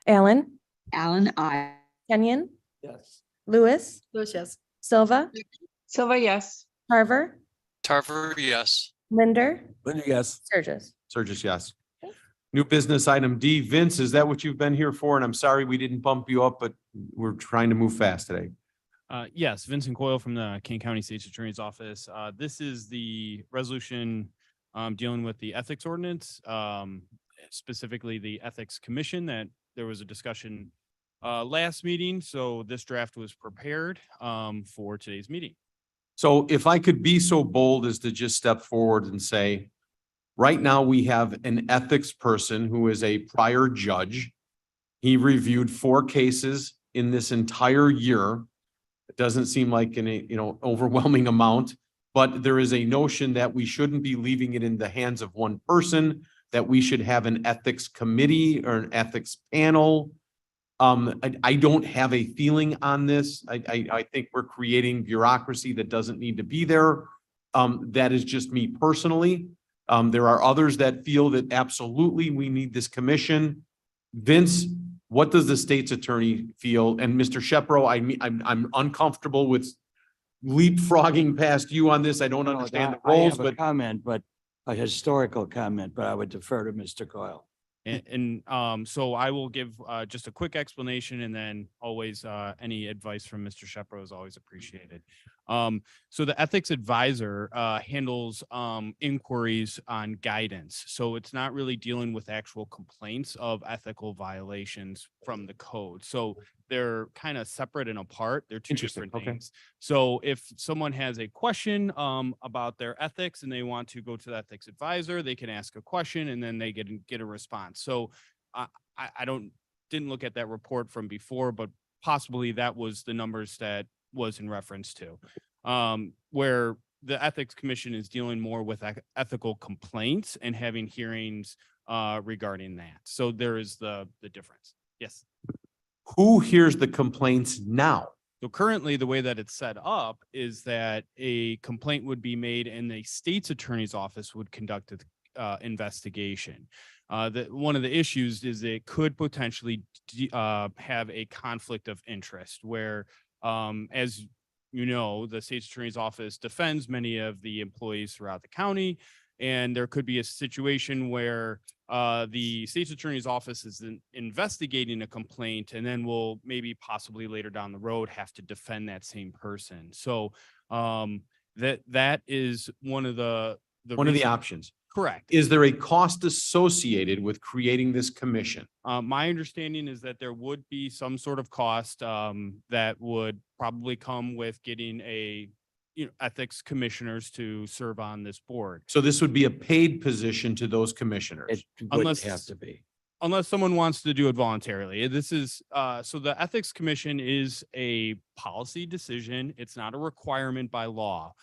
Allen, Alan, I. Kenyon, Yes. Lewis, Lewis, yes. Silva, Silva, yes. Tarver, Tarver, yes. Linder, Linda, yes. Sturgis. Surges, yes. New business item D. Vince, is that what you've been here for? And I'm sorry we didn't bump you up, but we're trying to move fast today. Yes, Vincent Coyle from the King County State's Attorney's Office. This is the resolution dealing with the ethics ordinance, specifically the Ethics Commission, that there was a discussion last meeting. So this draft was prepared for today's meeting. So if I could be so bold as to just step forward and say, right now we have an ethics person who is a prior judge. He reviewed 4 cases in this entire year. It doesn't seem like overwhelming amount, but there is a notion that we shouldn't be leaving it in the hands of one person, that we should have an ethics committee or an ethics panel. I don't have a feeling on this. I think we're creating bureaucracy that doesn't need to be there. That is just me personally. There are others that feel that absolutely we need this commission. Vince, what does the state's attorney feel? And Mr. Shepro, I'm uncomfortable with leapfrogging past you on this. I don't understand the I roles, have a but comment, but a historical comment, but I would defer to Mr. Coyle. So I will give just a quick explanation, and then always any advice from Mr. Shepro is always appreciated. So the ethics advisor handles inquiries on guidance. So it's not really dealing with actual complaints of ethical violations from the code. So they're kind of separate and apart. They're two Interesting, different okay. things. So if someone has a question about their ethics and they want to go to the ethics advisor, they can ask a question and then they get a response. So I didn't look at that report from before, but possibly that was the numbers that was in reference to, where the Ethics Commission is dealing more with ethical complaints and having hearings regarding that. So there is the difference. Yes. who hears the complaints now? So currently, the way that it's set up is that a complaint would be made and the state's attorney's office would conduct an investigation. One of the issues is it could potentially have a conflict of interest where, as you know, the state's attorney's office defends many of the employees throughout the county. And there could be a situation where the state's attorney's office is investigating a complaint and then will maybe possibly later down the road have to defend that same person. So that is one of the options. Correct. Is there a cost associated with creating this commission? My understanding is that there would be some sort of cost that would probably come with getting ethics commissioners to serve on this board. So this would be a paid position to those commissioners. It would have to be. Unless someone wants to do it voluntarily. This is, so the Ethics Commission is a policy decision. It's not a requirement by law.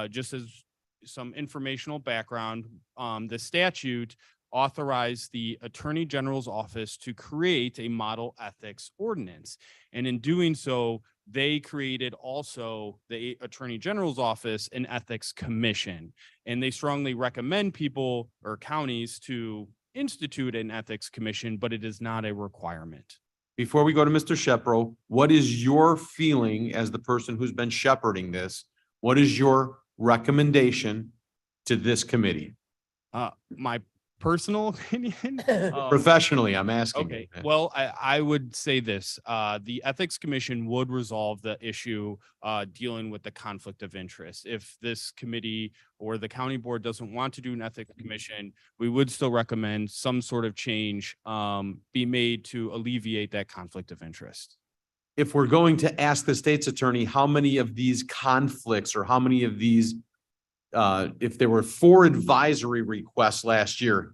Just as some informational background, the statute authorized the Attorney General's office to create a model ethics ordinance. And in doing so, they created also the Attorney General's office an ethics commission. And they strongly recommend people or counties to institute an ethics commission, but it is not a requirement. Before we go to Mr. Shepro, what is your feeling as the person who's been shepherding this? What is your recommendation to this committee? My personal opinion. Professionally, I'm asking. Okay, well, I would say this, the Ethics Commission would resolve the issue dealing with the conflict of interest. If this committee or the county board doesn't want to do an ethics commission, we would still recommend some sort of change be made to alleviate that conflict of interest. If we're going to ask the state's attorney, how many of these conflicts or how many of these, if there were 4 advisory requests last year,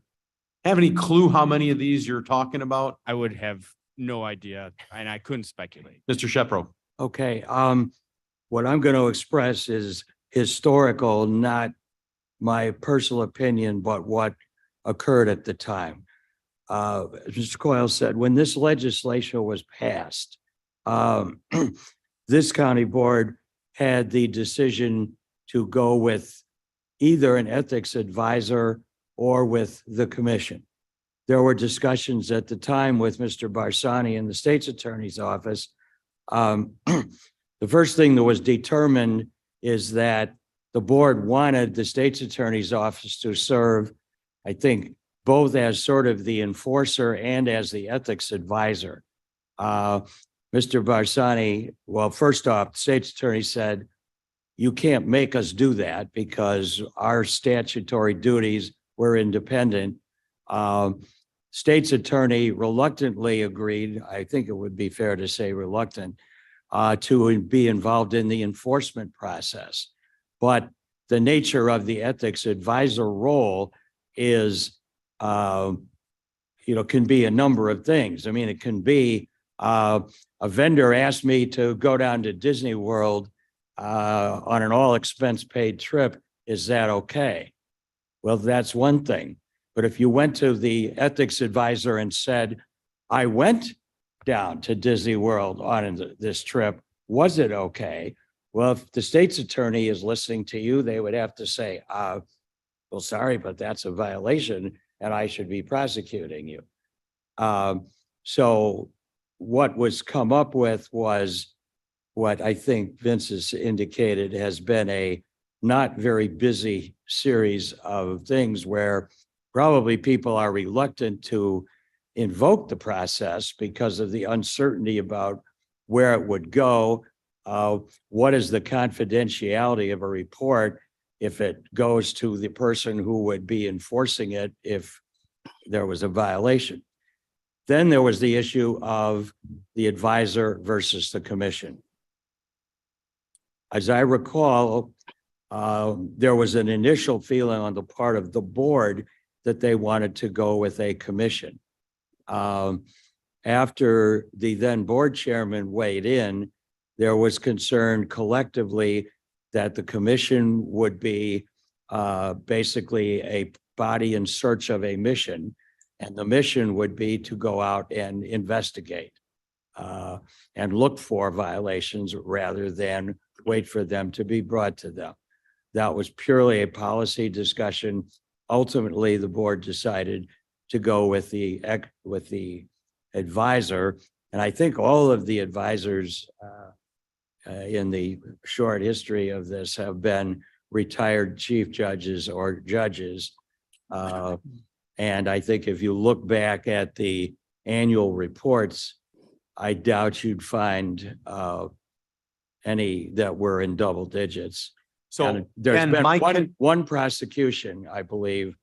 have any clue how many of these you're talking about? I would have no idea and I couldn't speculate. Mr. Shepro? Okay, what I'm going to express is historical, not my personal opinion, but what occurred at the time. As Mr. Coyle said, when this legislation was passed, this county board had the decision to go with either an ethics advisor or with the commission. There were discussions at the time with Mr. Barsani in the state's attorney's office. The first thing that was determined is that the board wanted the state's attorney's office to serve, I think, both as sort of the enforcer and as the ethics advisor. Mr. Barsani, well, first off, the state's attorney said, you can't make us do that because our statutory duties were independent. State's attorney reluctantly agreed, I think it would be fair to say reluctant, to be involved in the enforcement process. But the nature of the ethics advisor role is, can be a number of things. I mean, it can be a vendor asked me to go down to Disney World on an all expense paid trip. Is that okay? Well, that's one thing. But if you went to the ethics advisor and said, I went down to Disney World on this trip, was it okay? Well, if the state's attorney is listening to you, they would have to say, well, sorry, but that's a violation and I should be prosecuting you. So what was come up with was what I think Vince has indicated has been a not very busy series of things where probably people are reluctant to invoke the process because of the uncertainty about where it would go. What is the confidentiality of a report if it goes to the person who would be enforcing it if there was a violation? Then there was the issue of the advisor versus the commission. As I recall, there was an initial feeling on the part of the board that they wanted to go with a commission. After the then board chairman weighed in, there was concern collectively that the commission would be basically a body in search of a mission, and the mission would be to go out and investigate and look for violations rather than wait for them to be brought to them. That was purely a policy discussion. Ultimately, the board decided to go with the advisor, and I think all of the advisors in the short history of this have been retired chief judges or judges. And I think if you look back at the annual reports, I doubt you'd find any that were in double digits. So And there's Ben, been one prosecution, I believe,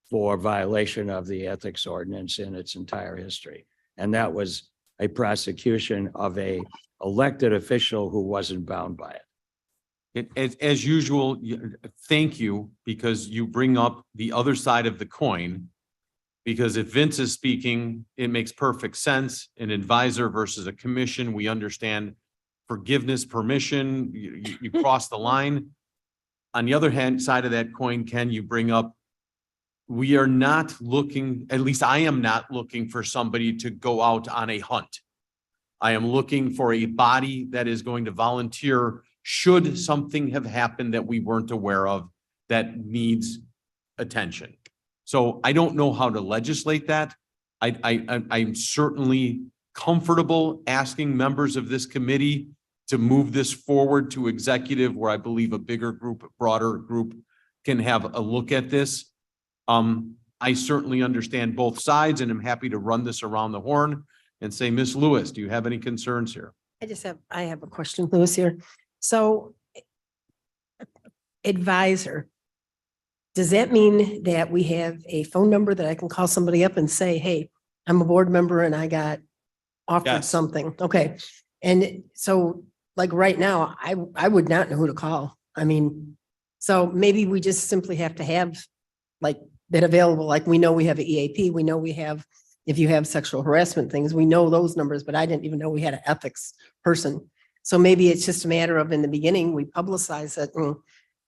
for violation of the ethics ordinance in its entire history. And that was a prosecution of a elected official who wasn't bound by it. As usual, thank you, because you bring up the other side of the coin. Because if Vince is speaking, it makes perfect sense. An advisor versus a commission, we understand forgiveness, permission, you cross the line. On the other hand side of that coin, Ken, you bring up, we are not looking, at least I am not looking for somebody to go out on a hunt. I am looking for a body that is going to volunteer should something have happened that we weren't aware of that needs attention. So I don't know how to legislate that. I'm certainly comfortable asking members of this committee to move this forward to executive, where I believe a bigger group, broader group can have a look at this. I certainly understand both sides and I'm happy to run this around the horn and say, Ms. Lewis, do you have any concerns here? I have a question, Lewis, here. So advisor, does that mean that we have a phone number that I can call somebody up and say, hey, I'm a board member and I got offered Yes. something? Okay. And so like right now, I would not know who to call. I mean, so maybe we just simply have to have like that available, like we know we have an EAP, we know we have, if you have sexual harassment things, we know those numbers, but I didn't even know we had an ethics person. So maybe it's just a matter of in the beginning, we publicize it and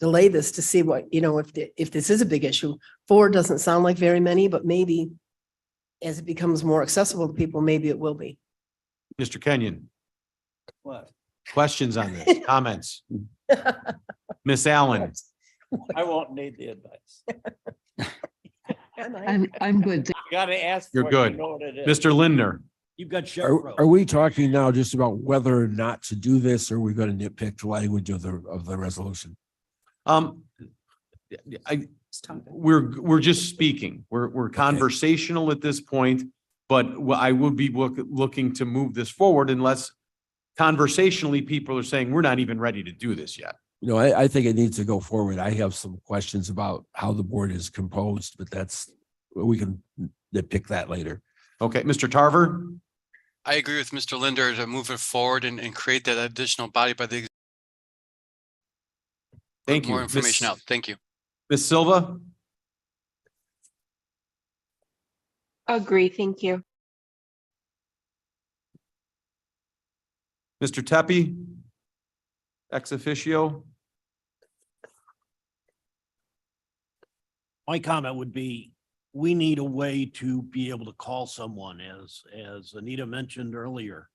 delay this to see what, if this is a big issue. 4 doesn't sound like very many, but maybe as it becomes more accessible to people, maybe it will be. Mr. Kenyon, What? questions on this, comments? Miss Allen, I won't need the advice. I'm good. You gotta ask. you're for it, you good. know what it is. Mr. Lindner, You've got Cheryl. Are we talking now just about whether or not to do this, or are we going to nitpick the language of the resolution? we're just speaking. We're conversational at this point, but I would be looking to move this forward unless conversationally people are saying, we're not even ready to do this yet. I think it needs to go forward. I have some questions about how the board is composed, but we can nitpick that later. Okay, Mr. Tarver? I agree with Mr. Linder to move it forward and create that additional body by the. Thank you. More information Miss- out. Thank you. Ms. Silva? Agree, thank you. Mr. Teppi? Ex officio? My comment would be, we need a way to be able to call someone, as Anita mentioned earlier.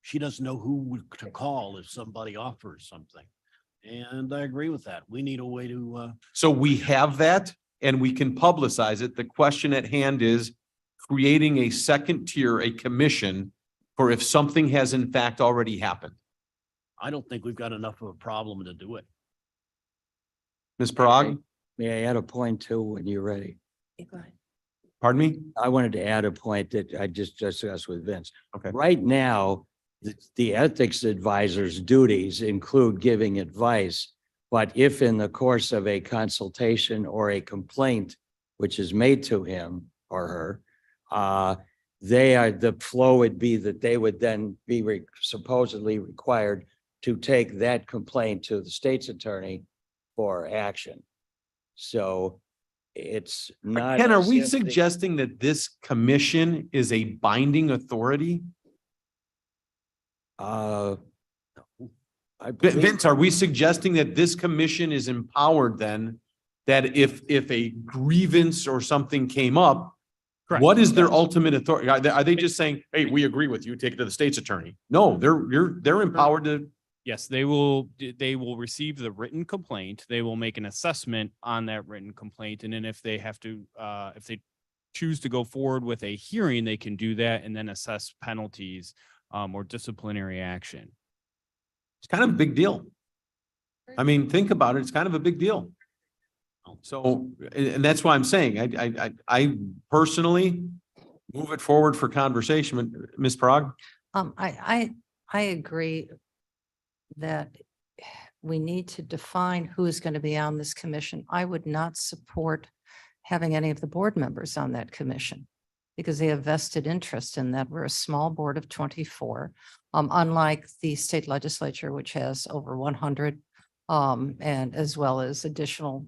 She doesn't know who to call if somebody offers something. And I agree with that. We need a way to, So we have that and we can publicize it. The question at hand is creating a second tier, a commission for if something has in fact already happened. I don't think we've got enough of a problem to do it. Ms. Parag, May I add a point too when you're ready? pardon me? I wanted to add a point that I just discussed with Vince. Okay. Right now, the ethics advisor's duties include giving advice. But if in the course of a consultation or a complaint, which is made to him or her, the flow would be that they would then be supposedly required to take that complaint to the state's attorney for action. So it's not. Ken, are we simply- suggesting that this commission is a binding authority? I believe- Vince, are we suggesting that this commission is empowered then? That if a grievance or something came up, Correct. what is their ultimate authority? Are they just saying, hey, we agree with you, take it to the state's attorney? No, they're empowered to. Yes, they will receive the written complaint. They will make an assessment on that written complaint. And then if they have to, if they choose to go forward with a hearing, they can do that and then assess penalties or disciplinary action. It's kind of a big deal. I mean, think about it. It's kind of a big deal. So, and that's why I'm saying, I personally move it forward for conversation. Ms. Parag? I agree that we need to define who is going to be on this commission. I would not support having any of the board members on that commission because they have vested interest in that. We're a small board of 24, unlike the state legislature, which has over 100, and as well as additional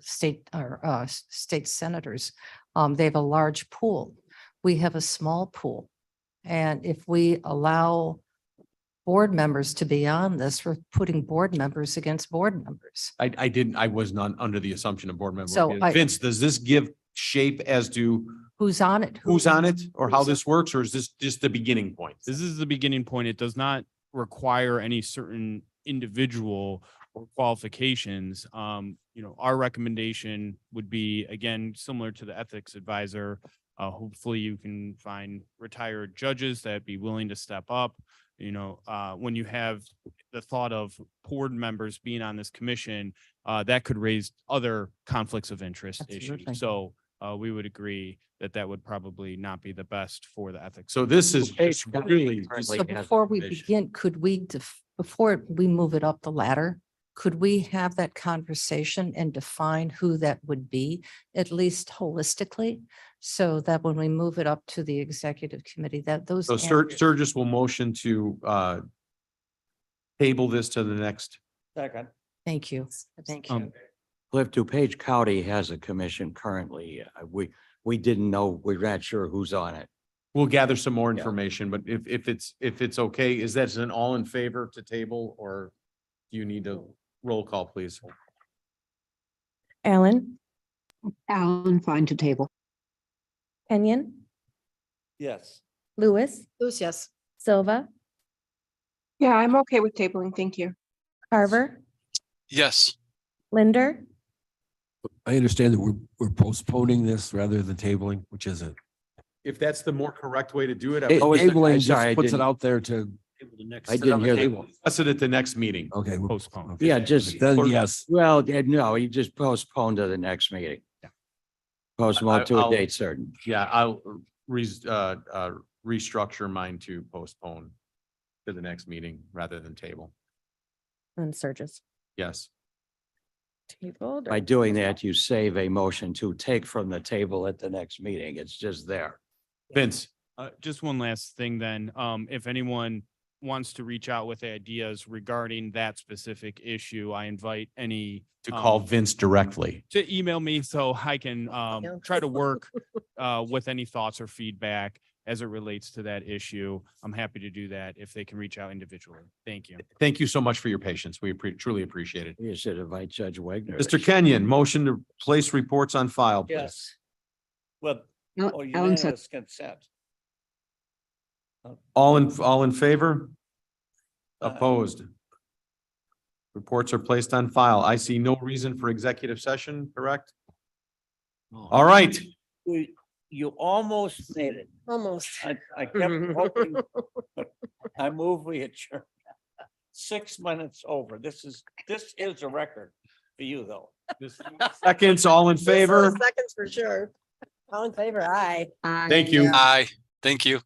state senators. They have a large pool. We have a small pool. And if we allow board members to be on this, we're putting board members against board members. I was not under the assumption of board member. So Vince, does this give shape as to Who's on it? who's on it or how this works, or is this just the beginning point? This is the beginning point. It does not require any certain individual or qualifications. Our recommendation would be, again, similar to the ethics advisor. Hopefully you can find retired judges that be willing to step up. When you have the thought of board members being on this commission, that could raise other conflicts of interest Absolutely. issues. So we would agree that would probably not be the best for the ethics. So this is just really, So before we begin, could we, before we move it up the ladder, could we have that conversation and define who that would be, at least holistically? So that when we move it up to the executive committee, that those. so Sturgis will motion to table this to the next. Second. Thank you. Thank you. Cliff, DuPage County has a commission currently. We didn't know, we're not sure who's on it. We'll gather some more Yeah. information, but if it's okay, is that an all in favor to table or do you need a roll call, please? Allen, Alan, fine to table. Kenyon, Yes. Lewis, Lewis, yes. Silva, Yeah, I'm okay with tabling. Thank you. Carver, Yes. Linder, I understand that we're postponing this rather than tabling, which isn't. If that's the more correct way to do it, I Oh, would is it? Tabling I'm just sorry, I puts it didn't- out there to, I didn't hear that. discuss it at the next meeting. okay. we'll- Postpone. okay. Yeah, just, Then yes, well, no, you just postpone to the next meeting. Yeah. Postpone to I'll- a date certain. Yeah, I'll restructure mine to postpone to the next meeting rather than table. and Surges. Yes. Tabled. By doing that, you save a motion to take from the table at the next meeting. It's just there. Vince, Just one last thing then, if anyone wants to reach out with ideas regarding that specific issue, I invite any to call Vince directly. to email me so I can try to work with any thoughts or feedback as it relates to that issue. I'm happy to do that if they can reach out individually. Thank you. Thank you so much for your patience. We truly appreciate it. You should invite Judge Wagner. Mr. Kenyon, motion to place reports on file, please. Yes. Well, Alan said, consent. All in favor? Aye. Opposed? Reports are placed on file. I see no reason for executive session, correct? All right. You almost made it. Almost. I kept hoping, but I move we adjourn. 6 minutes over. This is a record for you, though. Seconds, all in favor? Seconds for sure. All in favor, aye. Thank you. Aye. Thank you.